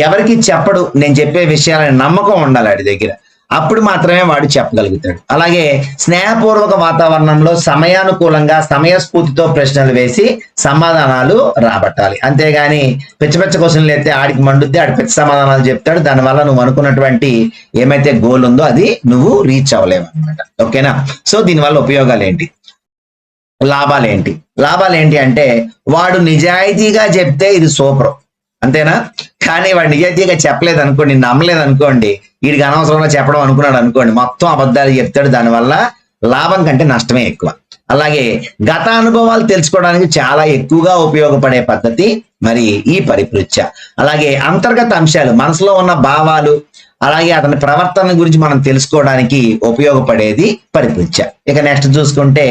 ఎవరికి చెప్పడు, నేను చెప్పే విషయాలని నమ్మకం ఉండాలి వాడి దగ్గర, అప్పుడు మాత్రమే వాడు చెప్పగలుగుతాడు. అలాగే స్నేహపూర్వక వాతావరణంలో సమయానుకూలంగా సమయస్ఫూర్తితో ప్రశ్నలు వేసి సమాధానాలు రాబట్టాలి. అంతేగాని పిచ్చ పిచ్చ క్వశ్చన్లు అయితే ఆడికి మండుద్ది, ఆడి పిచ్చ సమాధానాలు చెప్తాడు, దానివల్ల నువ్వు అనుకున్నటువంటి ఏమైతే గోల్ ఉందో అది నువ్వు రీచ్ అవ్వలేవు అనమాట. ఓకేనా? సో దీనివల్ల ఉపయోగాలు ఏంటి, లాభాలు ఏంటి అంటే వాడు నిజాయితీగా చెప్తే ఇది సూపర్, అంతేనా? కానీ వాడు నిజాయితీగా చెప్పలేదు అనుకోండి, నమ్మలేదు అనుకోండి, వీడికి అనవసరంగా చెప్పడం అనుకున్నాడు అనుకోండి, మొత్తం అబద్ధాలు చెప్తాడు, దానివల్ల లాభం కంటే నష్టమే ఎక్కువ. అలాగే గత అనుభవాలు తెలుసుకోవడానికి చాలా ఎక్కువగా ఉపయోగపడే పద్ధతి మరి ఈ పరిపృచ్ఛ. అలాగే అంతర్గత అంశాలు, మనసులో ఉన్న భావాలు, అలాగే అతని ప్రవర్తన గురించి మనం తెలుసుకోవడానికి ఉపయోగపడేది పరిపృచ్ఛ. ఇక నెక్స్ట్ చూసుకుంటే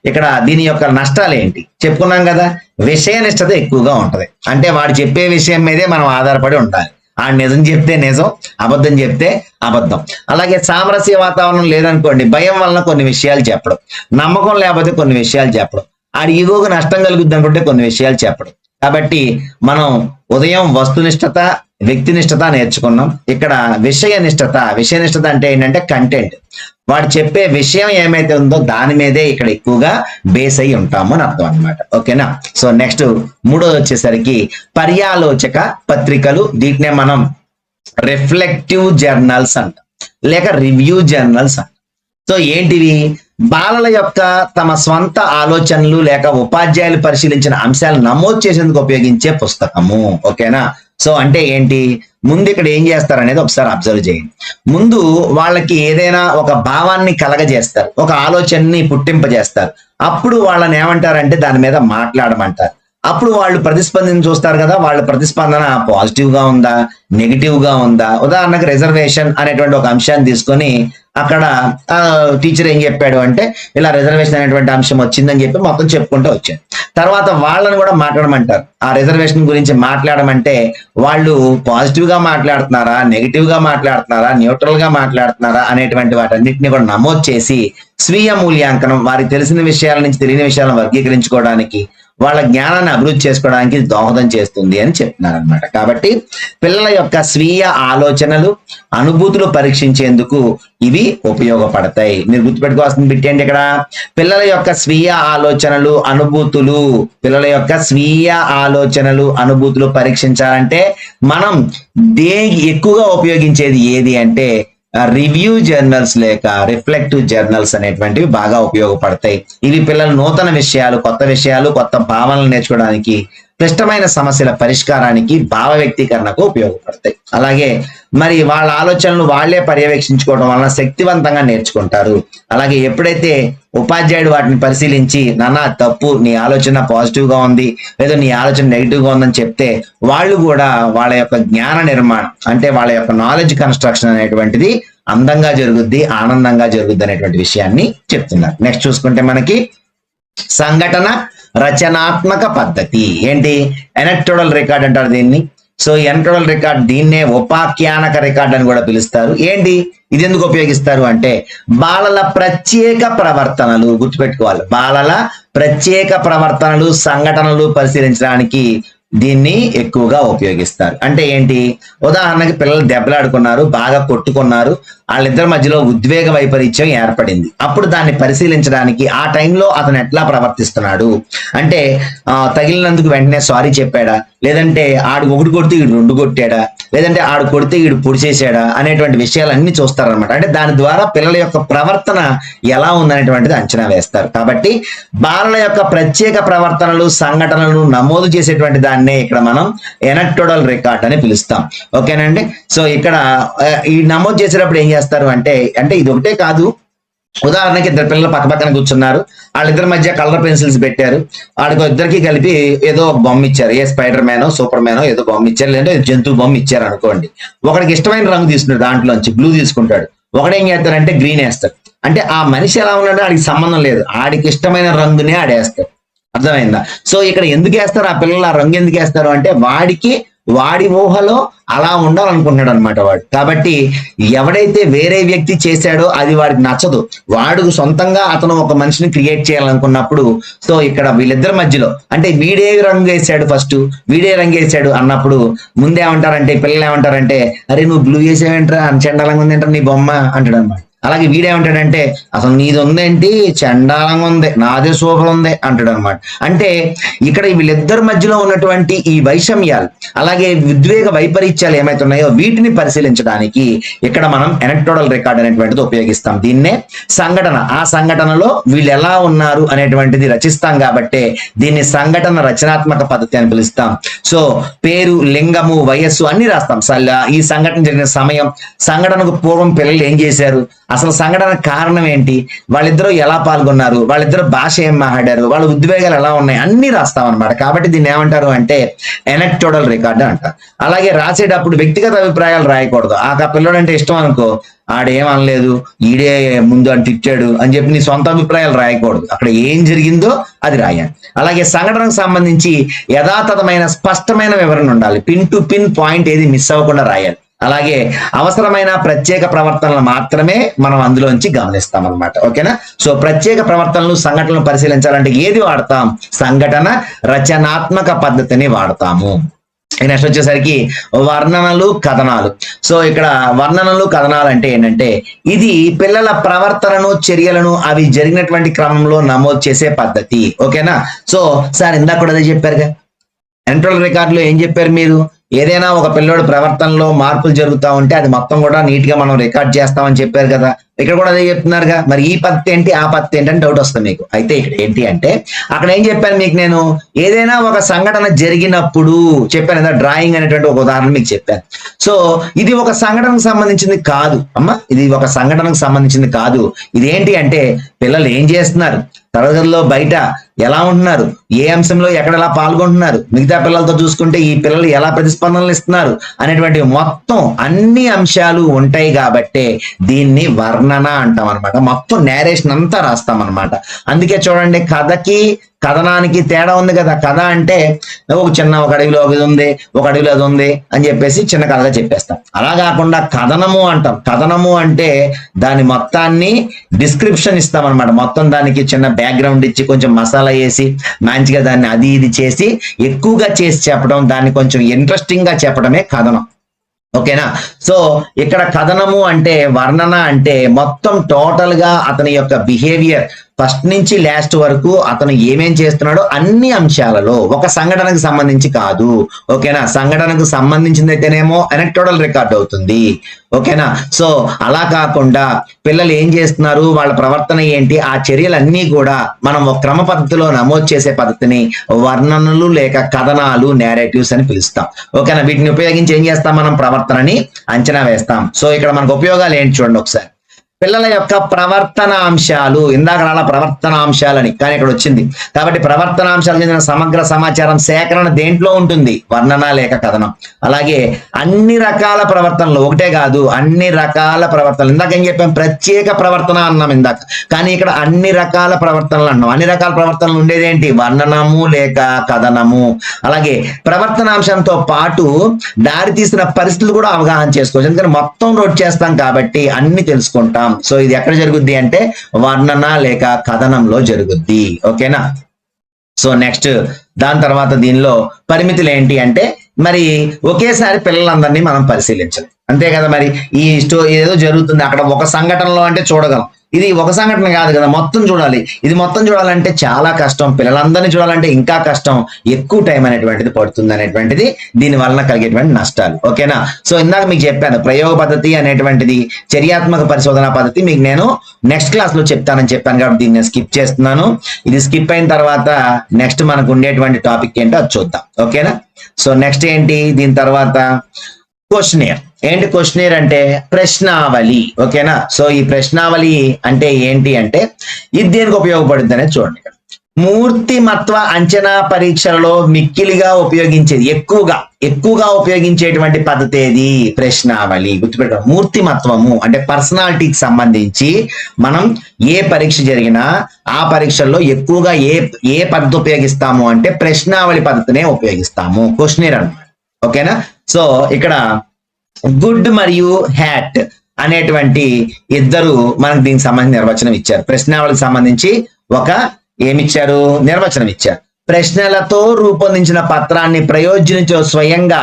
ఇక్కడ దీని యొక్క నష్టాలు ఏంటి చెప్పుకున్నాం కదా. విషయనిష్టత ఎక్కువగా ఉంటది, అంటే వాడు చెప్పే విషయం మీదే మనం ఆధారపడి ఉండాలి. ఆ నిజం చెప్తే నిజం, అబద్ధం చెప్తే అబద్ధం. అలాగే సామరస్య వాతావరణం లేదనుకోండి, భయం వలన కొన్ని విషయాలు చెప్పడం, నమ్మకం లేకపోతే కొన్ని విషయాలు చెప్పడం, ఆడి ఈగోకు నష్టం కలుగుద్ది అనుకుంటే కొన్ని విషయాలు చెప్పడం. కాబట్టి మనం ఉదయం వస్తునిష్టత, వ్యక్తినిష్టత నేర్చుకున్నాం. ఇక్కడ విషయనిష్టత అంటే ఏంటంటే కంటెంట్, వాడు చెప్పే విషయం ఏమైతే ఉందో దాని మీదే ఇక్కడ ఎక్కువగా బేస్ అయి ఉంటాము అని అర్థం అనమాట. ఓకేనా? సో నెక్స్ట్ మూడోది వచ్చేసరికి పర్యాలోచక పత్రికలు. దీంట్నే మనం రిఫ్లెక్టివ్ జర్నల్స్ అంటాం, లేక రివ్యూ జర్నల్స్ అంటాం. సో ఏంటివి? బాలల యొక్క తమ స్వంత ఆలోచనలు లేక ఉపాధ్యాయులు పరిశీలించిన అంశాలు నమోదు చేసేందుకు ఉపయోగించే పుస్తకము. ఓకేనా? సో అంటే ఏంటి, ముందు ఇక్కడ ఏం చేస్తారు అనేది ఒకసారి అబ్జర్వ్ చేయండి. ముందు వాళ్ళకి ఏదైనా ఒక భావాన్ని కలగజేస్తారు, ఒక ఆలోచనని పుట్టింపజేస్తారు. అప్పుడు వాళ్ళని ఏమంటారంటే దాని మీద మాట్లాడమంటారు. అప్పుడు వాళ్ళు ప్రతిస్పందన చూస్తారు కదా, వాళ్ళ ప్రతిస్పందన పాజిటివ్ గా ఉందా, నెగిటివ్ గా ఉందా. ఉదాహరణకు రిజర్వేషన్ అనేటువంటి ఒక అంశాన్ని తీసుకొని అక్కడ టీచర్ ఏం చెప్పాడు అంటే ఇలా రిజర్వేషన్ అనేటువంటి అంశం వచ్చిందని చెప్పి మొత్తం చెప్పుకుంటూ వచ్చాడు. తర్వాత వాళ్ళని కూడా మాట్లాడమంటారు. ఆ రిజర్వేషన్ గురించి మాట్లాడమంటే వాళ్ళు పాజిటివ్ గా మాట్లాడుతున్నారా, నెగిటివ్ గా మాట్లాడుతున్నారా, న్యూట్రల్ గా మాట్లాడుతున్నారా అనేటువంటి వాటన్నిటిని కూడా నమోదు చేసి స్వీయ మూల్యాంకనం, వారికి తెలిసిన విషయాల నుంచి తెలియని విషయాలను వర్గీకరించుకోవడానికి, వాళ్ళ జ్ఞానాన్ని అభివృద్ధి చేసుకోవడానికి దోహదం చేస్తుంది అని చెప్తున్నారు అనమాట. కాబట్టి పిల్లల యొక్క స్వీయ ఆలోచనలు, అనుభూతులు పరీక్షించేందుకు ఇవి ఉపయోగపడతాయి. మీరు గుర్తుపెట్టుకోవాల్సింది పెట్టండి ఇక్కడ, పిల్లల యొక్క స్వీయ ఆలోచనలు, అనుభూతులు, పిల్లల యొక్క స్వీయ ఆలోచనలు, అనుభూతులు పరీక్షించాలంటే మనం దేనికి ఎక్కువగా ఉపయోగించేది ఏది అంటే రివ్యూ జర్నల్స్ లేక రిఫ్లెక్టివ్ జర్నల్స్ అనేటువంటివి బాగా ఉపయోగపడతాయి. ఇవి పిల్లలు నూతన విషయాలు, కొత్త విషయాలు, కొత్త భావనలు నేర్చుకోవడానికి, క్లిష్టమైన సమస్యల పరిష్కారానికి, భావ వ్యక్తీకరణకు ఉపయోగపడతాయి. అలాగే మరి వాళ్ళ ఆలోచనలు వాళ్లే పర్యవేక్షించుకోవడం వలన శక్తివంతంగా నేర్చుకుంటారు. అలాగే ఎప్పుడైతే ఉపాధ్యాయుడు వాటిని పరిశీలించి నాన్న తప్పు, నీ ఆలోచన పాజిటివ్ గా ఉంది లేదా నీ ఆలోచన నెగిటివ్ గా ఉందని చెప్తే వాళ్ళు కూడా వాళ్ళ యొక్క జ్ఞాన నిర్మాణం అంటే వాళ్ళ యొక్క నాలెడ్జ్ కన్స్ట్రక్షన్ అనేటువంటిది అందంగా జరుగుద్ది, ఆనందంగా జరుగుద్ది అనేటువంటి విషయాన్ని చెప్తున్నారు. నెక్స్ట్ చూసుకుంటే మనకి సంఘటన రచనాత్మక పద్ధతి ఏంటి, ఎనక్టోడల్ రికార్డ్ అంటారు దీన్ని. సో ఎనక్టోడల్ రికార్డ్, దీన్నే ఉపాఖ్యానక రికార్డ్ అని కూడా పిలుస్తారు. ఏంటి ఇది, ఎందుకు ఉపయోగిస్తారు అంటే బాలల ప్రత్యేక ప్రవర్తనలు, గుర్తుపెట్టుకోవాలి, బాలల ప్రత్యేక ప్రవర్తనలు, సంఘటనలు పరిశీలించడానికి దీన్ని ఎక్కువగా ఉపయోగిస్తారు. అంటే ఏంటి, ఉదాహరణకి పిల్లలు దెబ్బలాడుకున్నారు, బాగా కొట్టుకున్నారు, వాళ్ళిద్దరి మధ్యలో ఉద్వేగ వైపరీత్యం ఏర్పడింది. అప్పుడు దాన్ని పరిశీలించడానికి ఆ టైంలో అతను ఎట్లా ప్రవర్తిస్తున్నాడు అంటే తగిలినందుకు వెంటనే సారీ చెప్పాడా, లేదంటే ఆడు ఒకటి కొడితే ఈడు రెండు కొట్టాడా, లేదంటే ఆడు కొడితే ఈడు పొడి చేశాడా అనేటువంటి విషయాలన్నీ చూస్తారనమాట. అంటే దాని ద్వారా పిల్లల యొక్క ప్రవర్తన ఎలా ఉందనేటువంటిది అంచనా వేస్తారు. కాబట్టి బాలల యొక్క ప్రత్యేక ప్రవర్తనలు, సంఘటనలు నమోదు చేసేటువంటి దాన్నే ఇక్కడ మనం ఎనక్టోడల్ రికార్డ్ అని పిలుస్తాం. ఓకేనండి. సో ఇక్కడ ఈ నమోదు చేసేటప్పుడు ఏం చేస్తారు అంటే ఇది ఒకటే కాదు, ఉదాహరణకి ఇద్దరు పిల్లలు పక్క పక్కన కూర్చున్నారు, వాళ్ళిద్దరి మధ్య కలర్ పెన్సిల్స్ పెట్టారు, వాళ్ళకి ఇద్దరికి కలిపి ఏదో బొమ్మ ఇచ్చారు, ఏ స్పైడర్ మ్యానో సూపర్ మ్యానో ఏదో బొమ్మ ఇచ్చారు, లేదంటే జంతువు బొమ్మ ఇచ్చారు అనుకోండి. ఒకడికి ఇష్టమైన రంగు తీసుకుంటాడు, దాంట్లోంచి బ్లూ తీసుకుంటాడు, ఒకడేం చేస్తారంటే గ్రీన్ వేస్తాడు. అంటే ఆ మనిషి ఎలా ఉన్నాడో ఆడికి సంబంధం లేదు, ఆడికి ఇష్టమైన రంగునే ఆడేస్తాడు. అర్థమైందా? సో ఇక్కడ ఎందుకు వేస్తారు ఆ పిల్లలు ఆ రంగు ఎందుకు వేస్తారు అంటే వాడి ఊహలో అలా ఉండాలనుకుంటున్నాడు అనమాట వాడు. కాబట్టి ఎవడైతే వేరే వ్యక్తి చేశాడో అది వాడికి నచ్చదు. వాడు సొంతంగా అతను ఒక మనిషిని క్రియేట్ చేయాలనుకున్నప్పుడు సో ఇక్కడ వీళ్ళిద్దరి మధ్యలో అంటే వీడే రంగు వేసాడు ఫస్ట్, వీడే రంగు వేసాడు అన్నప్పుడు ముందేమంటారంటే పిల్లలు ఏమంటారంటే అరే నువ్వు బ్లూ వేసావేంట్రా చండాలంగా ఉందేంట్రా నీ బొమ్మ అంటాడు అనమాట. అలాగే వీడేమంటాడంటే అసలు నీది ఉందేంటి చండాలంగా ఉంది, నాదే సూపర్ ఉంది అంటాడు అనమాట. అంటే ఇక్కడ వీళ్ళిద్దరి మధ్యలో ఉన్నటువంటి ఈ వైషమ్యాలు అలాగే ఉద్వేగ వైపరీత్యాలు ఏమైతే ఉన్నాయో వీటిని పరిశీలించడానికి ఇక్కడ మనం ఎనక్టోడల్ రికార్డ్ అనేటువంటిది ఉపయోగిస్తాం. దీన్నే సంఘటన, ఆ సంఘటనలో వీళ్ళు ఎలా ఉన్నారు అనేటువంటిది రచిస్తాం కాబట్టి దీన్ని సంఘటన రచనాత్మక పద్ధతి అని పిలుస్తాం. సో పేరు, లింగము, వయస్సు అన్ని రాస్తాం. ఈ సంఘటన జరిగిన సమయం, సంఘటనకు పూర్వం పిల్లలు ఏం చేశారు, అసలు సంఘటన కారణం ఏంటి, వాళ్ళిద్దరూ ఎలా పాల్గొన్నారు, వాళ్ళిద్దరు భాష ఏం మాట్లాడారు, వాళ్ళ ఉద్వేగాలు ఎలా ఉన్నాయి అన్ని రాస్తాం అనమాట. కాబట్టి దీన్ని ఏమంటారు అంటే ఎనక్టోడల్ రికార్డ్ అంటారు. అలాగే రాసేటప్పుడు వ్యక్తిగత అభిప్రాయాలు రాయకూడదు. ఆ పిల్లడు అంటే ఇష్టం అనుకో, ఆడేం అనలేదు, ఈడే ముందు అని తిట్టాడు అని చెప్పి నీ సొంత అభిప్రాయాలు రాయకూడదు. అక్కడ ఏం జరిగిందో అది రాయాలి. అలాగే సంఘటనకు సంబంధించి యథాతథమైన స్పష్టమైన వివరణ ఉండాలి. పిన్ టు పిన్ పాయింట్ ఏది మిస్ అవ్వకుండా రాయాలి. అలాగే అవసరమైన ప్రత్యేక ప్రవర్తనలు మాత్రమే మనం అందులోంచి గమనిస్తాం అనమాట. ఓకేనా? సో ప్రత్యేక ప్రవర్తనలు, సంఘటనలు పరిశీలించాలంటే ఏది వాడతాం, సంఘటన రచనాత్మక పద్ధతిని వాడతాము. నెక్స్ట్ వచ్చేసరికి వర్ణనలు, కథనాలు. సో ఇక్కడ వర్ణనలు, కథనాలు అంటే ఏంటంటే ఇది పిల్లల ప్రవర్తనను, చర్యలను అవి జరిగినటువంటి క్రమంలో నమోదు చేసే పద్ధతి. ఓకేనా? సో సార్ ఇందాక కూడా అదే చెప్పారుగా, ఎనక్టోడల్ రికార్డులో ఏం చెప్పారు మీరు, ఏదైనా ఒక పిల్లోడు ప్రవర్తనలో మార్పులు జరుగుతూ ఉంటే అది మొత్తం కూడా నీట్ గా మనం రికార్డ్ చేస్తామని చెప్పారు కదా. ఇక్కడ కూడా అదే చెప్తున్నారుగా. మరి ఈ పద్ధతి ఏంటి, ఆ పద్ధతి ఏంటి అని డౌట్ వస్తుంది మీకు. అయితే ఇక్కడ ఏంటి అంటే అక్కడ ఏం చెప్పాను మీకు, నేను ఏదైనా ఒక సంఘటన జరిగినప్పుడు చెప్పాను కదా, డ్రాయింగ్ అనేటువంటి ఒక ఉదాహరణ మీకు చెప్పాను. సో ఇది ఒక సంఘటనకు సంబంధించింది కాదు అమ్మా, ఇది ఒక సంఘటనకు సంబంధించింది కాదు. ఇది ఏంటి అంటే పిల్లలు ఏం చేస్తున్నారు, తరగతుల్లో బయట ఎలా ఉంటున్నారు, ఏ అంశంలో ఎక్కడెలా పాల్గొంటున్నారు, మిగతా పిల్లలతో చూసుకుంటే ఈ పిల్లలు ఎలా ప్రతిస్పందనలు ఇస్తున్నారు అనేటువంటి మొత్తం అన్ని అంశాలు ఉంటాయి కాబట్టి దీన్ని వర్ణన అంటాం అనమాట. మొత్తం నేరేషన్ అంతా రాస్తాం అనమాట. అందుకే చూడండి కథకి కథనానికి తేడా ఉంది కదా. కథ అంటే ఒక అడవిలో ఇది ఉంది, ఒక అడవిలో అది ఉంది అని చెప్పేసి చిన్న కథగా చెప్పేస్తాం. అలా కాకుండా కథనము అంటాం. కథనము అంటే దాని మొత్తాన్ని డిస్క్రిప్షన్ ఇస్తాం అనమాట. మొత్తం దానికి చిన్న బ్యాక్గ్రౌండ్ ఇచ్చి కొంచెం మసాలా వేసి మంచిగా దాన్ని అది ఇది చేసి ఎక్కువగా చేసి చెప్పడం, దాన్ని కొంచెం ఇంట్రెస్టింగ్ గా చెప్పడమే కథనం. ఓకేనా? సో ఇక్కడ కథనము అంటే, వర్ణన అంటే మొత్తం టోటల్ గా అతని యొక్క బిహేవియర్ ఫస్ట్ నుంచి లాస్ట్ వరకు అతను ఏమేం చేస్తున్నాడో అన్ని అంశాలలో, ఒక సంఘటనకు సంబంధించి కాదు. ఓకేనా? సంఘటనకు సంబంధించింది అయితేనేమో ఎనక్టోడల్ రికార్డ్ అవుతుంది. ఓకేనా? సో అలా కాకుండా పిల్లలు ఏం చేస్తున్నారు, వాళ్ళ ప్రవర్తన ఏంటి, ఆ చర్యలన్నీ కూడా మనం ఒక క్రమ పద్ధతిలో నమోదు చేసే పద్ధతిని వర్ణనలు లేక కథనాలు, నేరేటివ్స్ అని పిలుస్తాం. ఓకేనా? వీటిని ఉపయోగించి ఏం చేస్తాం, మనం ప్రవర్తనని అంచనా వేస్తాం. సో ఇక్కడ మనకు ఉపయోగాలు ఏంటి చూడండి ఒకసారి. పిల్లల యొక్క ప్రవర్తన అంశాలు, ఇందాక అలా ప్రవర్తన అంశాలని కానీ ఇక్కడ వచ్చింది కాబట్టి ప్రవర్తనాంశాలు చెందిన సమగ్ర సమాచారం సేకరణ దేంట్లో ఉంటుంది, వర్ణన లేక కథనం. అలాగే అన్ని రకాల ప్రవర్తనలు, ఒకటే కాదు అన్ని రకాల ప్రవర్తనలు. ఇందాక ఏం చెప్పాం, ప్రత్యేక ప్రవర్తన అన్నాం ఇందాక, కానీ ఇక్కడ అన్ని రకాల ప్రవర్తనలు అన్నాం. అన్ని రకాల ప్రవర్తనలు ఉండేది ఏంటి, వర్ణనము లేక కథనము. అలాగే ప్రవర్తనాంశంతో పాటు దారి తీసిన పరిస్థితులు కూడా అవగాహన చేసుకోవచ్చు, ఎందుకంటే మొత్తం నోట్ చేస్తాం కాబట్టి అన్ని తెలుసుకుంటాం. సో ఇది ఎక్కడ జరుగుద్ది అంటే వర్ణన లేక కథనంలో జరుగుద్ది. ఓకేనా? సో నెక్స్ట్ దాని తర్వాత దీనిలో పరిమితులు ఏంటి అంటే, మరి ఒకేసారి పిల్లలందరినీ మనం పరిశీలించాలి, అంతే కదా. మరి ఈ ఏదో జరుగుతుంది అక్కడ ఒక సంఘటనలో అంటే చూడగలం, ఇది ఒక సంఘటన కాదు కదా, మొత్తం చూడాలి. ఇది మొత్తం చూడాలంటే చాలా కష్టం, పిల్లలందరినీ చూడాలంటే ఇంకా కష్టం, ఎక్కువ టైం అనేటువంటిది పడుతుంది అనేటువంటిది దీని వలన కలిగేటువంటి నష్టాలు. ఓకేనా? సో ఇందాక మీకు చెప్పాను ప్రయోగ పద్ధతి అనేటువంటిది చర్యాత్మక పరిశోధన పద్ధతి మీకు నేను నెక్స్ట్ క్లాస్ లో చెప్తానని చెప్పాను కాబట్టి దీన్ని నేను స్కిప్ చేస్తున్నాను. ఇది స్కిప్ అయిన తర్వాత నెక్స్ట్ మనకు ఉండేటువంటి టాపిక్ ఏంటో అది చూద్దాం. ఓకేనా? సో నెక్స్ట్ ఏంటి దీని తర్వాత, క్వశ్చనియర్. ఏంటి క్వశ్చనియర్ అంటే, ప్రశ్నావళి. ఓకేనా? సో ఈ ప్రశ్నావళి అంటే ఏంటి అంటే ఇది దేనికి ఉపయోగపడుతుంది అనేది చూడండి. మూర్తిమత్వ అంచనా పరీక్షలలో మిక్కిలిగా ఉపయోగించేది ఎక్కువగా ఉపయోగించేటువంటి పద్ధతి ఏది? ప్రశ్నావళి. గుర్తుపెట్టుకోండి, మూర్తిమత్వము అంటే పర్సనాలిటీకి సంబంధించి మనం ఏ పరీక్ష జరిగినా ఆ పరీక్షల్లో ఎక్కువగా ఏ పద్ధతి ఉపయోగిస్తాము అంటే ప్రశ్నావళి పద్ధతినే ఉపయోగిస్తాము, క్వశ్చనర్ అన్నమాట. ఓకేనా? సో ఇక్కడ గుడ్ మరియు హ్యాట్ అనేటువంటి ఇద్దరు మనకు దీనికి సంబంధించి నిర్వచనం ఇచ్చారు. ప్రశ్నావళికి సంబంధించి ఏమిచ్చారు? నిర్వచనం ఇచ్చారు. ప్రశ్నలతో రూపొందించిన పత్రాన్ని ప్రయోజనించే స్వయంగా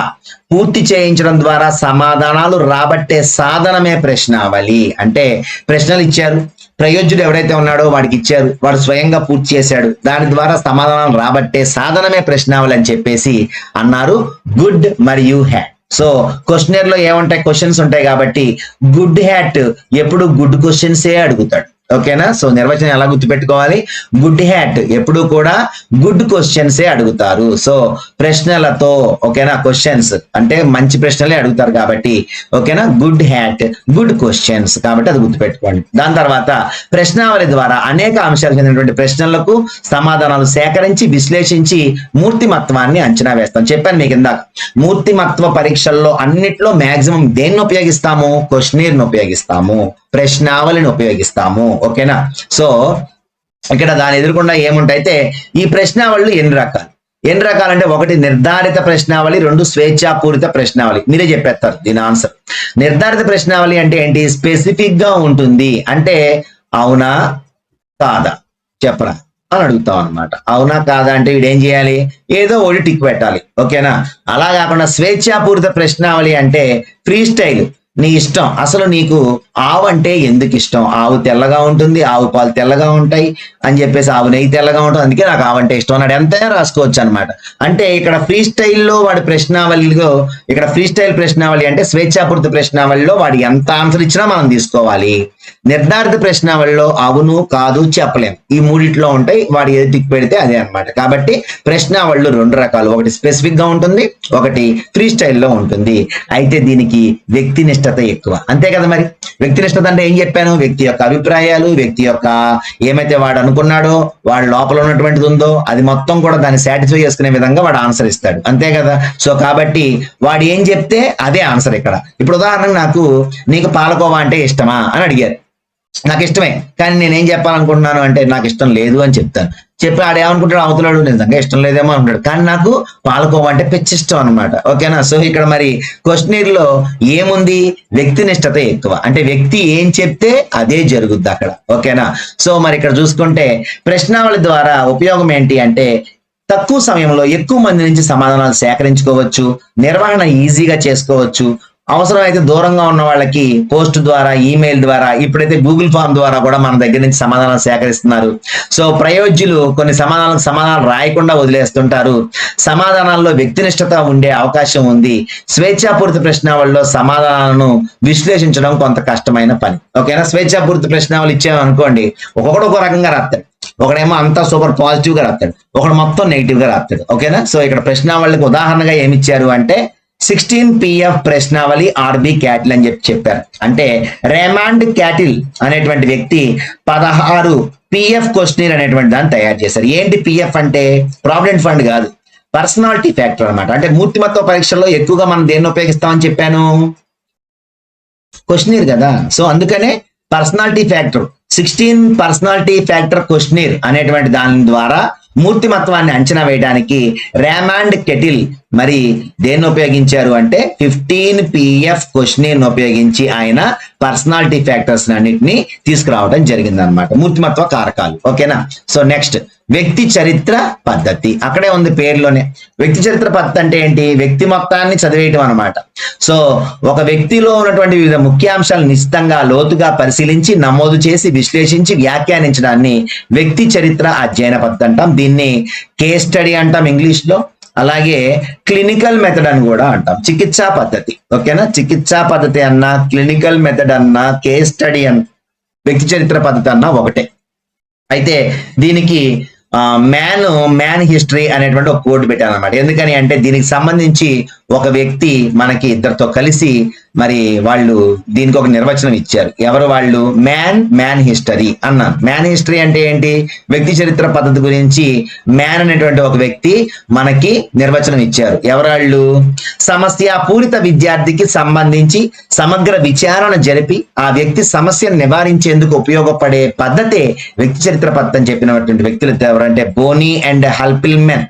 పూర్తి చేయించడం ద్వారా సమాధానాలు రాబట్టే సాధనమే ప్రశ్నావళి. అంటే ప్రశ్నలు ఇచ్చారు, ప్రయోజ్యుడు ఎవరైతే ఉన్నాడో వాడికి ఇచ్చారు, వాడు స్వయంగా పూర్తి చేశాడు, దాని ద్వారా సమాధానం రాబట్టే సాధనమే ప్రశ్నావళి అని చెప్పేసి అన్నారు గుడ్ మరియు హ్యాట్. సో క్వశ్చనర్ లో ఏముంటాయి? క్వశ్చన్స్ ఉంటాయి కాబట్టి గుడ్ హ్యాట్ ఎప్పుడు గుడ్ క్వశ్చన్సే అడుగుతాడు. ఓకేనా? సో నిర్వచనం ఎలా గుర్తుపెట్టుకోవాలి? గుడ్ హ్యాట్ ఎప్పుడు కూడా గుడ్ క్వశ్చన్సే అడుగుతారు. సో ప్రశ్నలతో, ఓకేనా, క్వశ్చన్స్ అంటే మంచి ప్రశ్నలే అడుగుతారు కాబట్టి ఓకేనా, గుడ్ హ్యాట్ గుడ్ క్వశ్చన్స్ కాబట్టి అది గుర్తుపెట్టుకోండి. దాని తర్వాత ప్రశ్నావళి ద్వారా అనేక అంశాలకు చెందినటువంటి ప్రశ్నలకు సమాధానాలు సేకరించి విశ్లేషించి మూర్తిమత్వాన్ని అంచనా వేస్తాం. చెప్పాను మీకు ఇందాక, మూర్తిమత్వ పరీక్షల్లో అన్నిట్లో మాక్సిమం దేన్ని ఉపయోగిస్తాము? క్వశ్చనీర్ని ఉపయోగిస్తాము, ప్రశ్నావళిని ఉపయోగిస్తాము. ఓకేనా? సో ఇక్కడ దాని ఎదురుకుండా ఏముంటాయితే ఈ ప్రశ్నావళిలు ఎన్ని రకాలంటే ఒకటి నిర్ధారిత ప్రశ్నావళి, రెండు స్వేచ్ఛాపూరిత ప్రశ్నావళి. మీరే చెప్పేస్తారు దీని ఆన్సర్. నిర్ధారిత ప్రశ్నావళి అంటే ఏంటి? స్పెసిఫిక్ గా ఉంటుంది. అంటే అవునా కాదా చెప్పరా అని అడుగుతాం అనమాట. అవునా కాదా అంటే వీడేం చేయాలి? ఏదో ఒకటి టిక్ పెట్టాలి. ఓకేనా? అలా కాకుండా స్వేచ్ఛాపూరిత ప్రశ్నావళి అంటే ఫ్రీ స్టైల్, నీ ఇష్టం. అసలు నీకు ఆవు అంటే ఎందుకు ఇష్టం? ఆవు తెల్లగా ఉంటుంది, ఆవు పాలు తెల్లగా ఉంటాయి అని చెప్పేసి, ఆవు నెయ్యి తెల్లగా ఉంటుంది, అందుకే నాకు ఆవు అంటే ఇష్టం అన్నాడు, ఎంతైనా రాసుకోవచ్చు అనమాట. అంటే ఇక్కడ ఫ్రీ స్టైల్లో వాడి ప్రశ్నావళిలో, ఇక్కడ ఫ్రీ స్టైల్ ప్రశ్నావళి అంటే స్వేచ్ఛాపూరిత ప్రశ్నావళిలో వాడు ఎంత ఆన్సర్ ఇచ్చినా మనం తీసుకోవాలి. నిర్ధారిత ప్రశ్నావళిలో అవును కాదు చెప్పలేం, ఈ మూడిట్లో ఉంటాయి, వాడు ఏది టిక్ పెడితే అదే అనమాట. కాబట్టి ప్రశ్నావళిలో రెండు రకాలు, ఒకటి స్పెసిఫిక్ గా ఉంటుంది, ఒకటి ఫ్రీ స్టైల్లో ఉంటుంది. అయితే దీనికి వ్యక్తినిష్టత ఎక్కువ, అంతే కదా మరి. వ్యక్తినిష్టత అంటే ఏం చెప్పాను? వ్యక్తి యొక్క అభిప్రాయాలు, వ్యక్తి యొక్క ఏమైతే వాడు అనుకున్నాడో, వాడు లోపల ఉన్నటువంటిది ఉందో అది మొత్తం కూడా దాన్ని సాటిస్ఫై చేసుకునే విధంగా వాడు ఆన్సర్ ఇస్తాడు, అంతే కదా. సో కాబట్టి వాడు ఏం చెప్తే అదే ఆన్సర్ ఇక్కడ. ఇప్పుడు ఉదాహరణకు నీకు పాలకోవా అంటే ఇష్టమా అని అడిగారు. నాకు ఇష్టమే, కానీ నేనేం చెప్పాలనుకుంటున్నాను అంటే నాకు ఇష్టం లేదు అని చెప్తాను. చెప్పి ఆడు ఏమనుకుంటాడు? అవతలాడు నిజంగా ఇష్టం లేదేమో అనుకుంటాడు, కానీ నాకు పాలకోవా అంటే పిచ్చి ఇష్టం అనమాట. ఓకేనా? సో ఇక్కడ మరి క్వశ్చనర్ లో ఏముంది? వ్యక్తినిష్టత ఎక్కువ, అంటే వ్యక్తి ఏం చెప్తే అదే జరుగుద్ది అక్కడ. ఓకేనా? సో మరి ఇక్కడ చూసుకుంటే ప్రశ్నావళి ద్వారా ఉపయోగం ఏంటి అంటే తక్కువ సమయంలో ఎక్కువ మంది నుంచి సమాధానాలు సేకరించుకోవచ్చు, నిర్వహణ ఈజీగా చేసుకోవచ్చు, అవసరమైతే దూరంగా ఉన్న వాళ్ళకి పోస్ట్ ద్వారా, ఈమెయిల్ ద్వారా, ఇప్పుడైతే గూగుల్ ఫామ్ ద్వారా కూడా మన దగ్గర నుంచి సమాధానాలు సేకరిస్తున్నారు. సో ప్రయోజ్యులు కొన్ని సమాధానాలు రాయకుండా వదిలేస్తుంటారు. సమాధానాల్లో వ్యక్తినిష్టత ఉండే అవకాశం ఉంది. స్వేచ్ఛాపూరిత ప్రశ్నావళిలో సమాధానాలను విశ్లేషించడం కొంత కష్టమైన పని. ఓకేనా? స్వేచ్ఛాపూరిత ప్రశ్నావళి ఇచ్చాము అనుకోండి, ఒక్కొక్కడు ఒక రకంగా రాస్తాడు, ఒకడేమో అంతా సూపర్ పాజిటివ్ గా రాస్తాడు, ఒకడు మొత్తం నెగిటివ్ గా రాస్తాడు. ఓకేనా? సో ఇక్కడ ప్రశ్నావళికి ఉదాహరణగా ఏమిచ్చారు అంటే 16 PF ప్రశ్నావళి ఆర్బి క్యాటిల్ అని చెప్పారు. అంటే రేమాండ్ క్యాటిల్ అనేటువంటి వ్యక్తి 16 PF క్వశ్చనర్ అనేటువంటి దాన్ని తయారు చేశారు. ఏంటి PF అంటే? ప్రావిడెంట్ ఫండ్ కాదు, పర్సనాలిటీ ఫ్యాక్టర్ అనమాట. అంటే మూర్తిమత్వ పరీక్షల్లో ఎక్కువగా మనం దేన్ని ఉపయోగిస్తామని చెప్పాను? క్వశ్చనర్ కదా. సో అందుకనే personality factor 16 personality factor questionnaire అనేటువంటి దాని ద్వారా మూర్తిమత్వాన్ని అంచనా వేయడానికి రేమాండ్ కెటిల్ మరి దేన్ని ఉపయోగించారు అంటే 15 PF క్వశ్చనర్ ఉపయోగించి ఆయన పర్సనాలిటీ ఫ్యాక్టర్స్ అన్నిటిని తీసుకురావడం జరిగింది అనమాట, మూర్తిమత్వ కారకాలు. ఓకేనా? సో నెక్స్ట్ వ్యక్తి చరిత్ర పద్ధతి, అక్కడే ఉంది పేరులోనే. వ్యక్తి చరిత్ర పద్ధతి అంటే ఏంటి? వ్యక్తి మొత్తాన్ని చదివేయటం అనమాట. సో ఒక వ్యక్తిలో ఉన్నటువంటి వివిధ ముఖ్యాంశాలను నిశ్చితంగా లోతుగా పరిశీలించి నమోదు చేసి విశ్లేషించి వ్యాఖ్యానించడాన్ని వ్యక్తి చరిత్ర అధ్యయన పద్ధతి అంటాం. దీన్ని కేస్ స్టడీ అంటాం ఇంగ్లీష్ లో, అలాగే క్లినికల్ మెథడ్ అని కూడా అంటాం, చికిత్సా పద్ధతి. ఓకేనా? చికిత్సా పద్ధతి అన్నా, క్లినికల్ మెథడ్ అన్నా, కేస్ స్టడీ అన్న, వ్యక్తి చరిత్ర పద్ధతి అన్నా ఒకటే. అయితే దీనికి మ్యాన్ హిస్టరీ అనేటువంటి ఒక కోడ్ పెట్టాను అనమాట. ఎందుకని అంటే దీనికి సంబంధించి ఒక వ్యక్తి మనకి ఇద్దరితో కలిసి మరి వాళ్ళు దీనికి ఒక నిర్వచనం ఇచ్చారు. ఎవరు వాళ్ళు? మ్యాన్ హిస్టరీ అన్నారు. మ్యాన్ హిస్టరీ అంటే ఏంటి? వ్యక్తి చరిత్ర పద్ధతి గురించి మ్యాన్ అనేటువంటి ఒక వ్యక్తి మనకి నిర్వచనం ఇచ్చారు. ఎవరు వాళ్ళు? సమస్య పూరిత విద్యార్థికి సంబంధించి సమగ్ర విచారణ జరిపి ఆ వ్యక్తి సమస్యను నివారించేందుకు ఉపయోగపడే పద్ధతే వ్యక్తి చరిత్ర పద్ధతి అని చెప్పినటువంటి వ్యక్తులు ఎవరంటే బోనీ అండ్ హల్పిల్మెన్.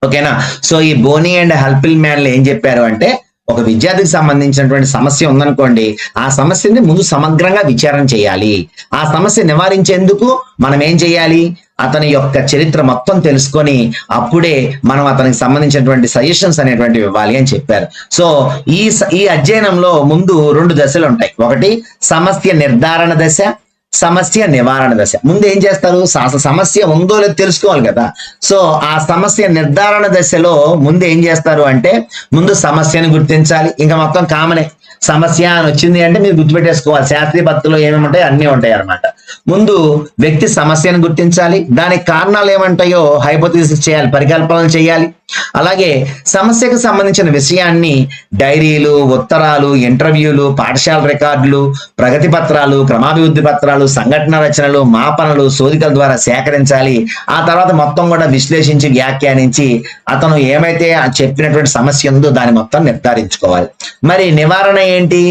ఓకేనా? సో ఈ బోనీ అండ్ హల్పిల్ మ్యాన్లు ఏం చెప్పారు అంటే, ఒక విద్యార్థికి సంబంధించినటువంటి సమస్య ఉందనుకోండి, ఆ సమస్యని ముందు సమగ్రంగా విచారణ చేయాలి. ఆ సమస్య నివారించేందుకు మనం ఏం చేయాలి? అతని యొక్క చరిత్ర మొత్తం తెలుసుకొని అప్పుడే మనం అతనికి సంబంధించినటువంటి సజెషన్స్ అనేటువంటివి ఇవ్వాలి అని చెప్పారు. సో ఈ అధ్యయనంలో ముందు 2 దశలు ఉంటాయి. ఒకటి సమస్య నిర్ధారణ దశ, సమస్య నివారణ దశ. ముందు ఏం చేస్తారు? సమస్య ఉందో లేదో తెలుసుకోవాలి కదా. సో ఆ సమస్య నిర్ధారణ దశలో ముందు ఏం చేస్తారు అంటే, ముందు సమస్యను గుర్తించాలి. ఇంకా మొత్తం కామనే, సమస్య అని వచ్చింది అంటే మీరు గుర్తుపెట్టేసుకోవాలి. శాస్త్రీయ పద్ధతిలో ఏమేమి ఉంటాయి అన్నీ ఉంటాయి అన్నమాట. ముందు వ్యక్తి సమస్యను గుర్తించాలి, దానికి కారణాలు ఏమంటాయో హైపోథిసిస్ చేయాలి, పరికల్పనలు చేయాలి. అలాగే సమస్యకు సంబంధించిన విషయాన్ని డైరీలు, ఉత్తరాలు, ఇంటర్వ్యూలు, పాఠశాల రికార్డులు, ప్రగతి పత్రాలు, క్రమాభివృద్ధి పత్రాలు, సంఘటన రచనలు, మాపనలు, శోధికల ద్వారా సేకరించాలి. ఆ తర్వాత మొత్తం కూడా విశ్లేషించి వ్యాఖ్యానించి అతను ఏమైతే చెప్పినటువంటి సమస్య ఉందో దాన్ని మొత్తం నిర్ధారించుకోవాలి. మరి నివారణ ఏంటి?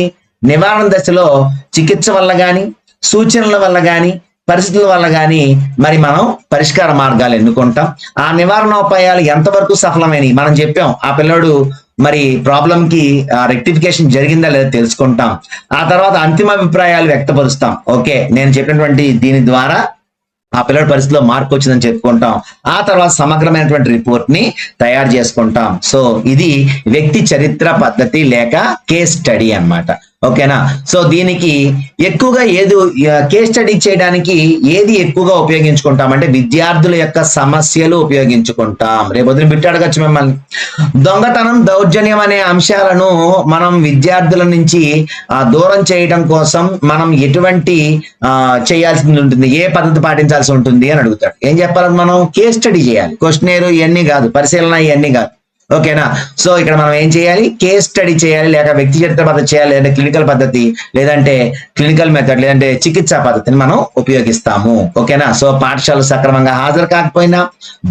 నివారణ దశలో చికిత్స వల్ల గాని, సూచనల వల్ల గాని, పరిస్థితుల వల్ల గాని మరి మనం పరిష్కార మార్గాలు ఎన్నుకుంటాం. ఆ నివారణోపాయాలు ఎంతవరకు సఫలమైనవి మనం చెప్పాం. ఆ పిల్లడు మరి ప్రాబ్లం కి రెక్టిఫికేషన్ జరిగిందా లేదా తెలుసుకుంటాం. ఆ తర్వాత అంతిమ అభిప్రాయాలు వ్యక్తపరుస్తాం. ఓకే, నేను చెప్పినటువంటి దీని ద్వారా ఆ పిల్లడి పరిస్థితిలో మార్పు వచ్చిందని చెప్పుకుంటాం. ఆ తర్వాత సమగ్రమైనటువంటి రిపోర్ట్ ని తయారు చేసుకుంటాం. సో ఇది వ్యక్తి చరిత్ర పద్ధతి లేక కేస్ స్టడీ అన్నమాట. ఓకేనా? సో దీనికి ఎక్కువగా కేస్ స్టడీ చేయడానికి ఏది ఎక్కువగా ఉపయోగించుకుంటాం అంటే, విద్యార్థుల యొక్క సమస్యలు ఉపయోగించుకుంటాం. రేపొద్దున బిట్టు అడగచ్చు మిమ్మల్ని. దొంగతనం, దౌర్జన్యం అనే అంశాలను మనం విద్యార్థుల నుంచి దూరం చేయడం కోసం మనం ఎటువంటి చేయాల్సి ఉంటుంది, ఏ పద్ధతి పాటించాల్సి ఉంటుంది అని అడుగుతాడు. ఏం చెప్పాలి? మనం కేస్ స్టడీ చేయాలి. క్వశ్చనేరు ఇవన్నీ కాదు, పరిశీలన ఇవన్నీ కాదు. ఓకేనా? సో ఇక్కడ మనం ఏం చేయాలి? కేస్ స్టడీ చేయాలి, లేక వ్యక్తి చరిత్ర పద్ధతి చేయాలి, లేదంటే క్లినికల్ పద్ధతి, లేదంటే క్లినికల్ మెథడ్, లేదంటే చికిత్సా పద్ధతిని మనం ఉపయోగిస్తాము. ఓకేనా? సో పాఠశాల సక్రమంగా హాజరు కాకపోయినా,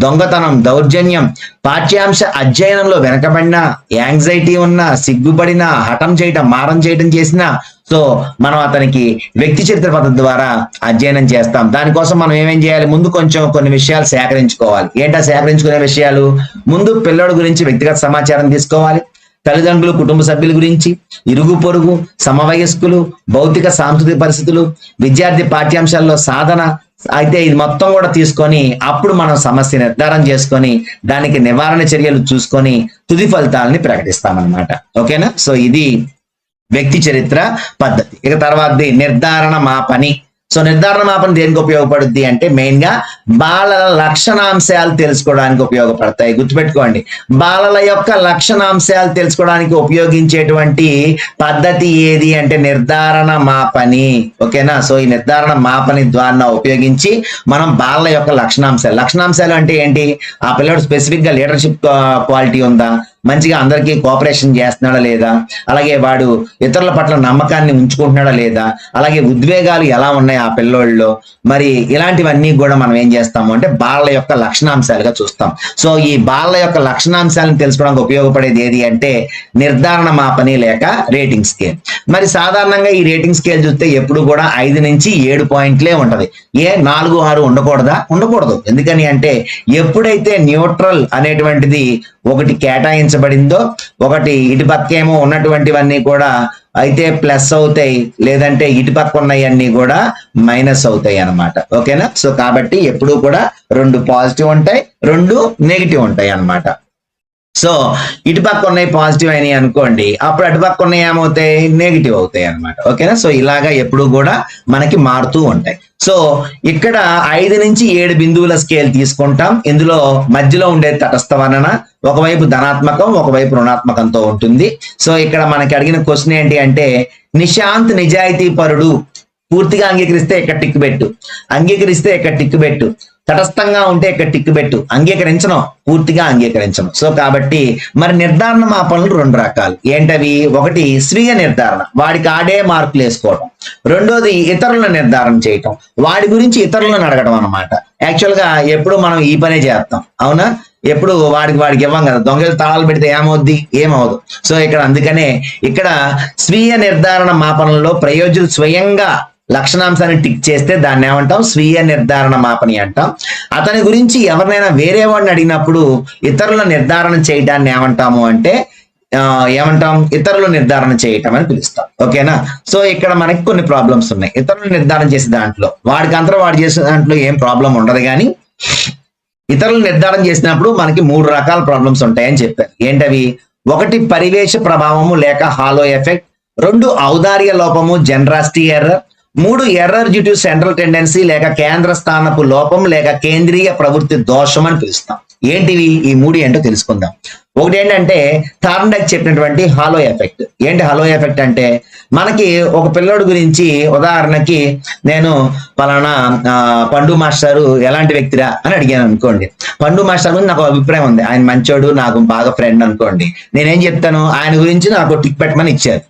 దొంగతనం, దౌర్జన్యం, పాఠ్యాంశ అధ్యయనంలో వెనకబడిన, యాంగ్జైటీ ఉన్న, సిగ్గుపడిన, హఠం చేయటం, మారం చేయటం చేసినా సో మనం అతనికి వ్యక్తి చరిత్ర పద్ధతి ద్వారా అధ్యయనం చేస్తాం. దానికోసం మనం ఏమేం చేయాలి? ముందు కొన్ని విషయాలు సేకరించుకోవాలి. ఏంటా సేకరించుకునే విషయాలు? ముందు పిల్లడి గురించి వ్యక్తిగత సమాచారం తీసుకోవాలి. తల్లిదండ్రులు, కుటుంబ సభ్యుల గురించి, ఇరుగు పొరుగు, సమవయస్కులు, భౌతిక సాంస్కృతిక పరిస్థితులు, విద్యార్థి పాఠ్యాంశాల్లో సాధన. అయితే ఇది మొత్తం కూడా తీసుకొని అప్పుడు మనం సమస్య నిర్ధారణ చేసుకొని దానికి నివారణ చర్యలు చూసుకొని తుది ఫలితాలని ప్రకటిస్తామన్నమాట. ఓకేనా? సో ఇది వ్యక్తి చరిత్ర పద్ధతి. ఇక తర్వాతది నిర్ధారణ మాపని. సో నిర్ధారణ మాపన దేనికి ఉపయోగపడుద్ది అంటే, మెయిన్ గా బాలల లక్షణాంశాలు తెలుసుకోవడానికి ఉపయోగపడతాయి. గుర్తుపెట్టుకోండి, బాలల యొక్క లక్షణాంశాలు తెలుసుకోవడానికి ఉపయోగించేటువంటి పద్ధతి ఏది అంటే నిర్ధారణ మాపని. ఓకేనా? సో ఈ నిర్ధారణ మాపని ద్వారా ఉపయోగించి మనం బాలల యొక్క లక్షణాంశాలు అంటే ఏంటి? ఆ పిల్లడు స్పెసిఫిక్ గా లీడర్షిప్ క్వాలిటీ ఉందా, మంచిగా అందరికీ కోఆపరేషన్ చేస్తున్నాడా లేదా, అలాగే వాడు ఇతరుల పట్ల నమ్మకాన్ని ఉంచుకుంటున్నాడా లేదా, అలాగే ఉద్వేగాలు ఎలా ఉన్నాయి ఆ పిల్లోళ్ళలో, మరి ఇలాంటివన్నీ కూడా మనం ఏం చేస్తాము అంటే బాలల యొక్క లక్షణాంశాలుగా చూస్తాం. సో ఈ బాలల యొక్క లక్షణాంశాలను తెలుసుకోవడానికి ఉపయోగపడేది ఏది అంటే నిర్ధారణ మాపని లేక రేటింగ్ స్కేల్. మరి సాధారణంగా ఈ రేటింగ్ స్కేల్ చూస్తే ఎప్పుడు కూడా 5 నుంచి 7 పాయింట్లే ఉంటది. 4, 6 ఉండకూడదా? ఉండకూడదు. ఎందుకని అంటే ఎప్పుడైతే న్యూట్రల్ అనేటువంటిది ఒకటి కేటాయించబడిందో, ఒకటి ఇటుపక్కేమో ఉన్నటువంటివన్నీ కూడా అయితే ప్లస్ అవుతాయి, లేదంటే ఇటుపక్క ఉన్నవన్నీ కూడా మైనస్ అవుతాయి అన్నమాట. ఓకేనా? సో కాబట్టి ఎప్పుడు కూడా 2 పాజిటివ్ ఉంటాయి, 2 నెగిటివ్ ఉంటాయి అన్నమాట. సో ఇటుపక్క ఉన్నాయి పాజిటివ్ అయినాయి అనుకోండి, అప్పుడు అటుపక్క ఉన్నాయి ఏమవుతాయి? నెగిటివ్ అవుతాయి అన్నమాట. ఓకేనా? సో ఇలాగా ఎప్పుడు కూడా మనకి మారుతూ ఉంటాయి. సో ఇక్కడ 5 నుంచి 7 బిందువుల స్కేల్ తీసుకుంటాం. ఇందులో మధ్యలో ఉండే తటస్థ వర్ణన ఒకవైపు ధనాత్మకం, ఒకవైపు రుణాత్మకంతో ఉంటుంది. సో ఇక్కడ మనకి అడిగిన క్వశ్చన్ ఏంటి అంటే, నిశాంత్ నిజాయితీ పరుడు. పూర్తిగా అంగీకరిస్తే ఇక్కడ టిక్ పెట్టు, అంగీకరిస్తే ఇక్కడ టిక్ పెట్టు, తటస్థంగా ఉంటే ఇక్కడ టిక్ పెట్టు, అంగీకరించను, పూర్తిగా అంగీకరించను. సో కాబట్టి మరి నిర్ధారణ మాపనలు రెండు రకాలు. ఏంటవి? ఒకటి స్వీయ నిర్ధారణ, వాడికి ఆడే మార్కులు వేసుకోవడం. రెండోది ఇతరుల నిర్ధారణ చేయటం, వాడి గురించి ఇతరులను అడగడం అనమాట. యాక్చువల్ గా ఎప్పుడు మనం ఈ పనే చేస్తాం, అవునా? ఎప్పుడు వాడికి ఇవ్వం కదా, దొంగలు తాళాలు పెడితే ఏమవుద్ది? ఏమవదు. సో ఇక్కడ అందుకనే ఇక్కడ స్వీయ నిర్ధారణ మాపనంలో ప్రయోజకులు స్వయంగా లక్షణాంశాన్ని టిక్ చేస్తే దాన్ని ఏమంటాం? స్వీయ నిర్ధారణ మాపని అంటాం. అతని గురించి ఎవరినైనా వేరే వాడిని అడిగినప్పుడు ఇతరుల నిర్ధారణ చేయడాన్ని ఏమంటాము అంటే ఏమంటాం? ఇతరుల నిర్ధారణ చేయటం అని పిలుస్తాం. ఓకేనా? సో ఇక్కడ మనకి కొన్ని ప్రాబ్లమ్స్ ఉన్నాయి. ఇతరులు నిర్ధారణ చేసే దాంట్లో వాడు చేసే దాంట్లో ఏం ప్రాబ్లం ఉండదు, కానీ ఇతరులు నిర్ధారణ చేసినప్పుడు మనకి 3 రకాల ప్రాబ్లమ్స్ ఉంటాయని చెప్పారు. ఏంటవి? ఒకటి పరివేశ ప్రభావము లేక హాలో ఎఫెక్ట్, 2 ఔదార్య లోపము generosity error, 3 error due to central tendency లేక కేంద్ర స్థానపు లోపం లేక కేంద్రీయ ప్రవృత్తి దోషం అని పిలుస్తాం. ఏంటివి ఈ 3 ఏంటో తెలుసుకుందాం. ఒకటి ఏంటంటే థార్న్డైక్ చెప్పినటువంటి హాలో ఎఫెక్ట్. ఏంటి హాలో ఎఫెక్ట్ అంటే, మనకి ఒక పిల్లోడు గురించి ఉదాహరణకి నేను పలానా పండు మాస్టారు ఎలాంటి వ్యక్తిరా అని అడిగాను అనుకోండి. పండు మాస్టర్ గురించి నాకు అభిప్రాయం ఉంది, ఆయన మంచోడు, నాకు బాగా ఫ్రెండ్ అనుకోండి. నేనేం చెప్తాను? ఆయన గురించి నాకు టిక్ పెట్టమని ఇచ్చారు.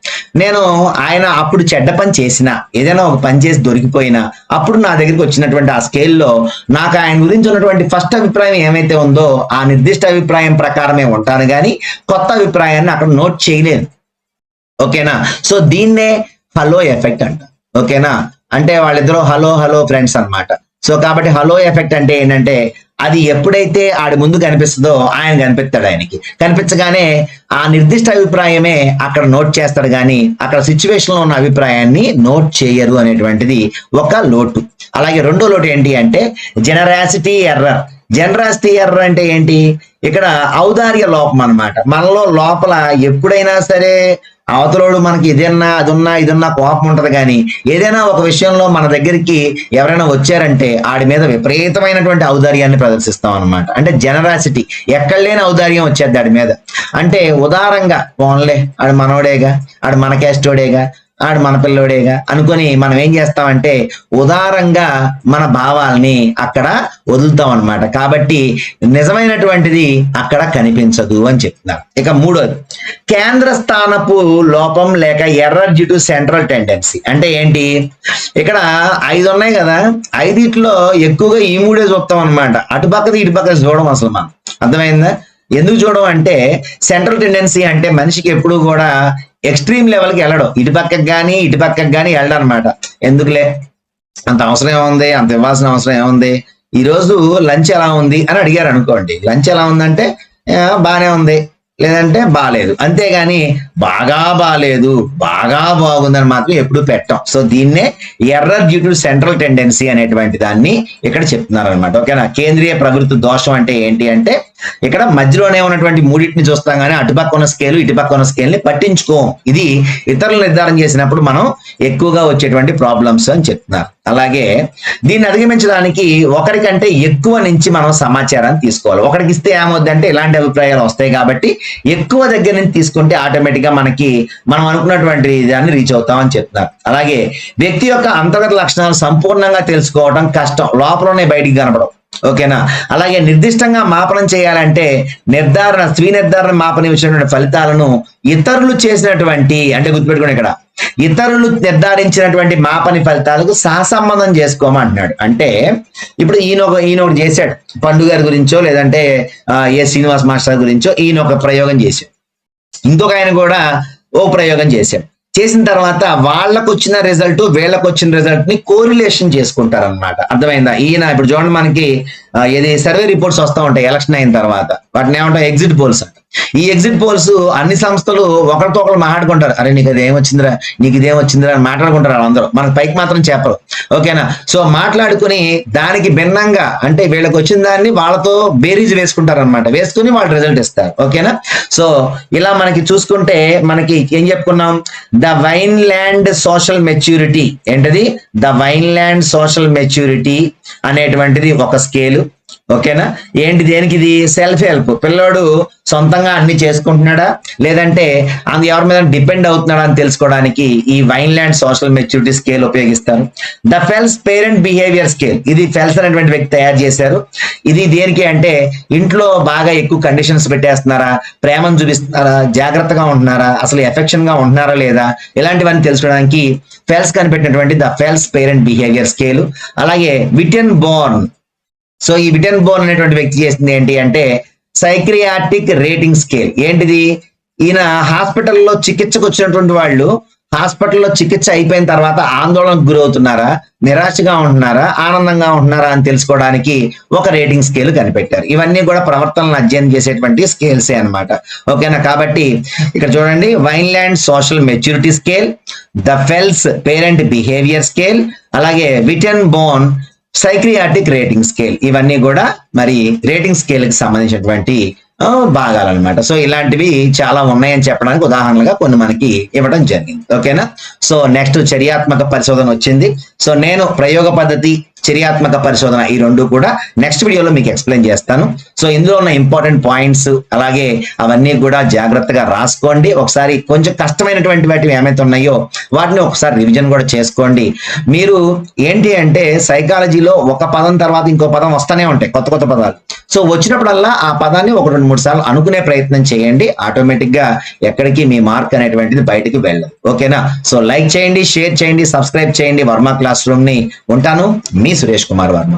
నేను ఆయన అప్పుడు చెడ్డ పని చేసినా, ఏదైనా ఒక పని చేసి దొరికిపోయినా, అప్పుడు నా దగ్గరికి వచ్చినటువంటి ఆ స్కేల్లో నాకు ఆయన గురించి ఉన్నటువంటి ఫస్ట్ అభిప్రాయం ఏమైతే ఉందో ఆ నిర్దిష్ట అభిప్రాయం ప్రకారమే ఉంటాను, కానీ కొత్త అభిప్రాయాన్ని అక్కడ నోట్ చేయలేదు. ఓకేనా? సో దీన్నే హలో ఎఫెక్ట్ అంట. ఓకేనా? అంటే వాళ్ళిద్దరూ హలో ఫ్రెండ్స్ అన్నమాట. సో కాబట్టి హలో ఎఫెక్ట్ అంటే ఏంటంటే, అది ఎప్పుడైతే ఆడి ముందు కనిపిస్తుందో ఆయన కనిపిస్తాడు, ఆయనకి కనిపించగానే ఆ నిర్దిష్ట అభిప్రాయమే అక్కడ నోట్ చేస్తాడు, కానీ అక్కడ సిచ్యువేషన్ లో ఉన్న అభిప్రాయాన్ని నోట్ చేయరు అనేటువంటిది ఒక లోటు. అలాగే రెండో లోటు ఏంటి అంటే జనరాసిటీ ఎర్రర్. జనరాసిటీ ఎర్రర్ అంటే ఏంటి? ఇక్కడ ఔదార్య లోపం అన్నమాట. మనలో లోపల ఎప్పుడైనా సరే అవతలోడు మనకి ఇదున్నా కోపం ఉంటది, కానీ ఏదైనా ఒక విషయంలో మన దగ్గరికి ఎవరైనా వచ్చారంటే ఆడి మీద విపరీతమైనటువంటి ఔదార్యాన్ని ప్రదర్శిస్తాం అనమాట. అంటే జనరాసిటీ, ఎక్కడ లేని ఔదార్యం వచ్చేది ఆడి మీద. అంటే ఉదారంగా పోన్లే ఆడు మనోడేగా, ఆడు మన క్యాస్టోడేగా, ఆడు మన పిల్లోడేగా అనుకొని మనం ఏం చేస్తామంటే ఉదారంగా మన భావాల్ని అక్కడ వదులుతాం అనమాట. కాబట్టి నిజమైనటువంటిది అక్కడ కనిపించదు అని చెప్తున్నారు. ఇక మూడోది కేంద్ర స్థానపు లోపం లేక error due to central tendency. అంటే ఏంటి? ఇక్కడ 5 ఉన్నాయి కదా, 5 ఎక్కువగా ఈ 3 చూస్తాం అనమాట. అటుపక్కది ఇటుపక్కది చూడడం అసలు మనం. అర్థమైందా? ఎందుకు చూడడం అంటే సెంట్రల్ టెండెన్సీ అంటే మనిషికి ఎప్పుడు కూడా ఎక్స్ట్రీమ్ లెవెల్కి వెళ్ళడం, ఇటుపక్కకి కానీ వెళ్ళడం అనమాట. ఎందుకులే, అంత అవసరం ఏముంది, అంత ఇవ్వాల్సిన అవసరం ఏముంది, ఈ రోజు లంచ్ ఎలా ఉంది అని అడిగారు అనుకోండి. లంచ్ ఎలా ఉందంటే బాగానే ఉంది, లేదంటే బాగాలేదు, అంతేగాని బాగా బాగాలేదు, బాగా బాగుందని మాత్రం ఎప్పుడు పెట్టాం. సో దీన్నే error due to central tendency అనేటువంటి దాన్ని ఇక్కడ చెప్తున్నారు అనమాట. ఓకేనా? కేంద్రీయ ప్రవృత్తి దోషం అంటే ఏంటి అంటే ఇక్కడ మధ్యలోనే ఉన్నటువంటి మూడింటిని చూస్తాం, కానీ అటుపక్క ఉన్న స్కేల్ ఇటుపక్క ఉన్న స్కేల్ ని పట్టించుకోం. ఇది ఇతరులు నిర్ధారణ చేసినప్పుడు మనం ఎక్కువగా వచ్చేటువంటి ప్రాబ్లమ్స్ అని చెప్తున్నారు. అలాగే దీన్ని అధిగమించడానికి ఒకరికంటే ఎక్కువ నుంచి మనం సమాచారాన్ని తీసుకోవాలి. ఒకరికి ఇస్తే ఏమవుద్దంటే ఇలాంటి అభిప్రాయాలు వస్తాయి, కాబట్టి ఎక్కువ దగ్గర నుంచి తీసుకుంటే ఆటోమేటిక్ గా మనం అనుకున్నటువంటి దాన్ని రీచ్ అవుతాం అని చెప్తున్నారు. అలాగే వ్యక్తి యొక్క అంతర్గత లక్షణాలు సంపూర్ణంగా తెలుసుకోవడం కష్టం, లోపలనే బయటికి కనపడవు. ఓకేనా? అలాగే నిర్దిష్టంగా మాపనం చేయాలంటే స్వీయ నిర్ధారణ మాపనం ఇచ్చినటువంటి ఫలితాలను ఇతరులు చేసినటువంటి, అంటే గుర్తుపెట్టుకోండి, ఇక్కడ ఇతరులు నిర్ధారించినటువంటి మాపని ఫలితాలకు సహసంబంధం చేసుకోమంటున్నాడు. అంటే ఇప్పుడు ఈయన చేశాడు, పండు గారి గురించో లేదంటే ఏ శ్రీనివాస్ మాస్టర్ గురించో ఈయన ఒక ప్రయోగం చేశాడు, ఇంకొక ఆయన కూడా ఓ ప్రయోగం చేశాడు. చేసిన తర్వాత వాళ్ళకు వచ్చిన రిజల్ట్ వీళ్ళకు వచ్చిన రిజల్ట్ ని కోరిలేషన్ చేసుకుంటారు అనమాట. అర్థమైందా? ఈయన ఇప్పుడు చూడండి, మనకి ఏది సర్వే రిపోర్ట్స్ వస్తూ ఉంటాయి ఎలక్షన్ అయిన తర్వాత, వాటిని ఏమంటాం? ఎగ్జిట్ పోల్స్ అంట. ఈ ఎగ్జిట్ పోల్స్ అన్ని సంస్థలు ఒకరితో ఒకరు మాట్లాడుకుంటారు, అరే నీకు ఇదేం వచ్చిందిరా అని మాట్లాడుకుంటారు వాళ్ళందరూ, మనకు పైకి మాత్రం చెప్పరు. ఓకేనా? సో మాట్లాడుకుని దానికి భిన్నంగా, అంటే వీళ్ళకి వచ్చిన దాన్ని వాళ్ళతో బేరీజ్ వేసుకుంటారు అనమాట, వేసుకుని వాళ్ళు రిజల్ట్ ఇస్తారు. ఓకేనా? సో ఇలా మనకి చూసుకుంటే మనకి ఏం చెప్పుకున్నాం? The Vineland social maturity. ఏంటది? ద వైన్లాండ్ సోషల్ మెచ్యూరిటీ అనేటువంటిది ఒక స్కేలు. ఓకేనా? ఏంటి దేనికి ఇది? Self help. పిల్లోడు సొంతంగా అన్ని చేసుకుంటున్నాడా లేదంటే అది ఎవరి మీద డిపెండ్ అవుతున్నాడా అని తెలుసుకోవడానికి ఈ వైన్లాండ్ సోషల్ మెచ్యూరిటీ స్కేల్ ఉపయోగిస్తారు. The Fels parent behaviour scale, ఇది ఫెల్స్ అనేటువంటి వ్యక్తి తయారు చేశారు. ఇది దేనికి అంటే ఇంట్లో బాగా ఎక్కువ కండిషన్స్ పెట్టేస్తున్నారా, ప్రేమను చూపిస్తున్నారా, జాగ్రత్తగా ఉంటున్నారా, అసలు ఎఫెక్షన్ గా ఉంటున్నారా లేదా, ఇలాంటివన్నీ తెలుసుకోవడానికి ఫెల్స్ కనిపెట్టినటువంటి the Fels parent behaviour scale. అలాగే విటెన్ బోర్న్. సో ఈ విటెన్ బోర్న్ అనేటువంటి వ్యక్తి చేసింది ఏంటి అంటే సైక్రియాటిక్ రేటింగ్ స్కేల్. ఏంటిది? ఈయన హాస్పిటల్లో చికిత్సకు వచ్చినటువంటి వాళ్ళు హాస్పిటల్లో చికిత్స అయిపోయిన తర్వాత ఆందోళనకు గురవుతున్నారా, నిరాశగా ఉంటున్నారా, ఆనందంగా ఉంటున్నారా అని తెలుసుకోవడానికి ఒక రేటింగ్ స్కేల్ కనిపెట్టారు. ఇవన్నీ కూడా ప్రవర్తనలను అధ్యయనం చేసేటువంటి స్కేల్సే అన్నమాట. ఓకేనా? కాబట్టి ఇక్కడ చూడండి, Vineland social maturity scale, the Fels parent behaviour scale, అలాగే Wittenborn psychiatric rating scale. ఇవన్నీ కూడా మరి రేటింగ్ స్కేల్ కి సంబంధించినటువంటి భాగాలన్నమాట. సో ఇలాంటివి చాలా ఉన్నాయని చెప్పడానికి ఉదాహరణలుగా కొన్ని మనకి ఇవ్వడం జరిగింది. ఓకేనా? సో నెక్స్ట్ చర్యాత్మక పరిశోధన వచ్చింది. సో నేను ప్రయోగ పద్ధతి, చర్యాత్మక పరిశోధన ఈ రెండు కూడా నెక్స్ట్ వీడియోలో మీకు ఎక్స్ప్లెయిన్ చేస్తాను. సో ఇందులో ఉన్న ఇంపార్టెంట్ పాయింట్స్ అలాగే అవన్నీ కూడా జాగ్రత్తగా రాసుకోండి. ఒకసారి కొంచెం కష్టమైనటువంటి వాటివి ఏమైతే ఉన్నాయో వాటిని ఒకసారి రివిజన్ కూడా చేసుకోండి. మీరు ఏంటి అంటే సైకాలజీలో ఒక పదం తర్వాత ఇంకో పదం వస్తూనే ఉంటాయి, కొత్త కొత్త పదాలు. సో వచ్చినప్పుడల్లా ఆ పదాన్ని ఒక 2-3 సార్లు అనుకునే ప్రయత్నం చేయండి. ఆటోమేటిక్ గా ఎక్కడికి మీ మార్క్ అనేటువంటిది బయటికి వెళ్ళదు. ఓకేనా? సో లైక్ చేయండి, షేర్ చేయండి, సబ్స్క్రైబ్ చేయండి వర్మ క్లాస్ రూమ్ ని. ఉంటాను, మీ సురేష్ కుమార్ వర్మ.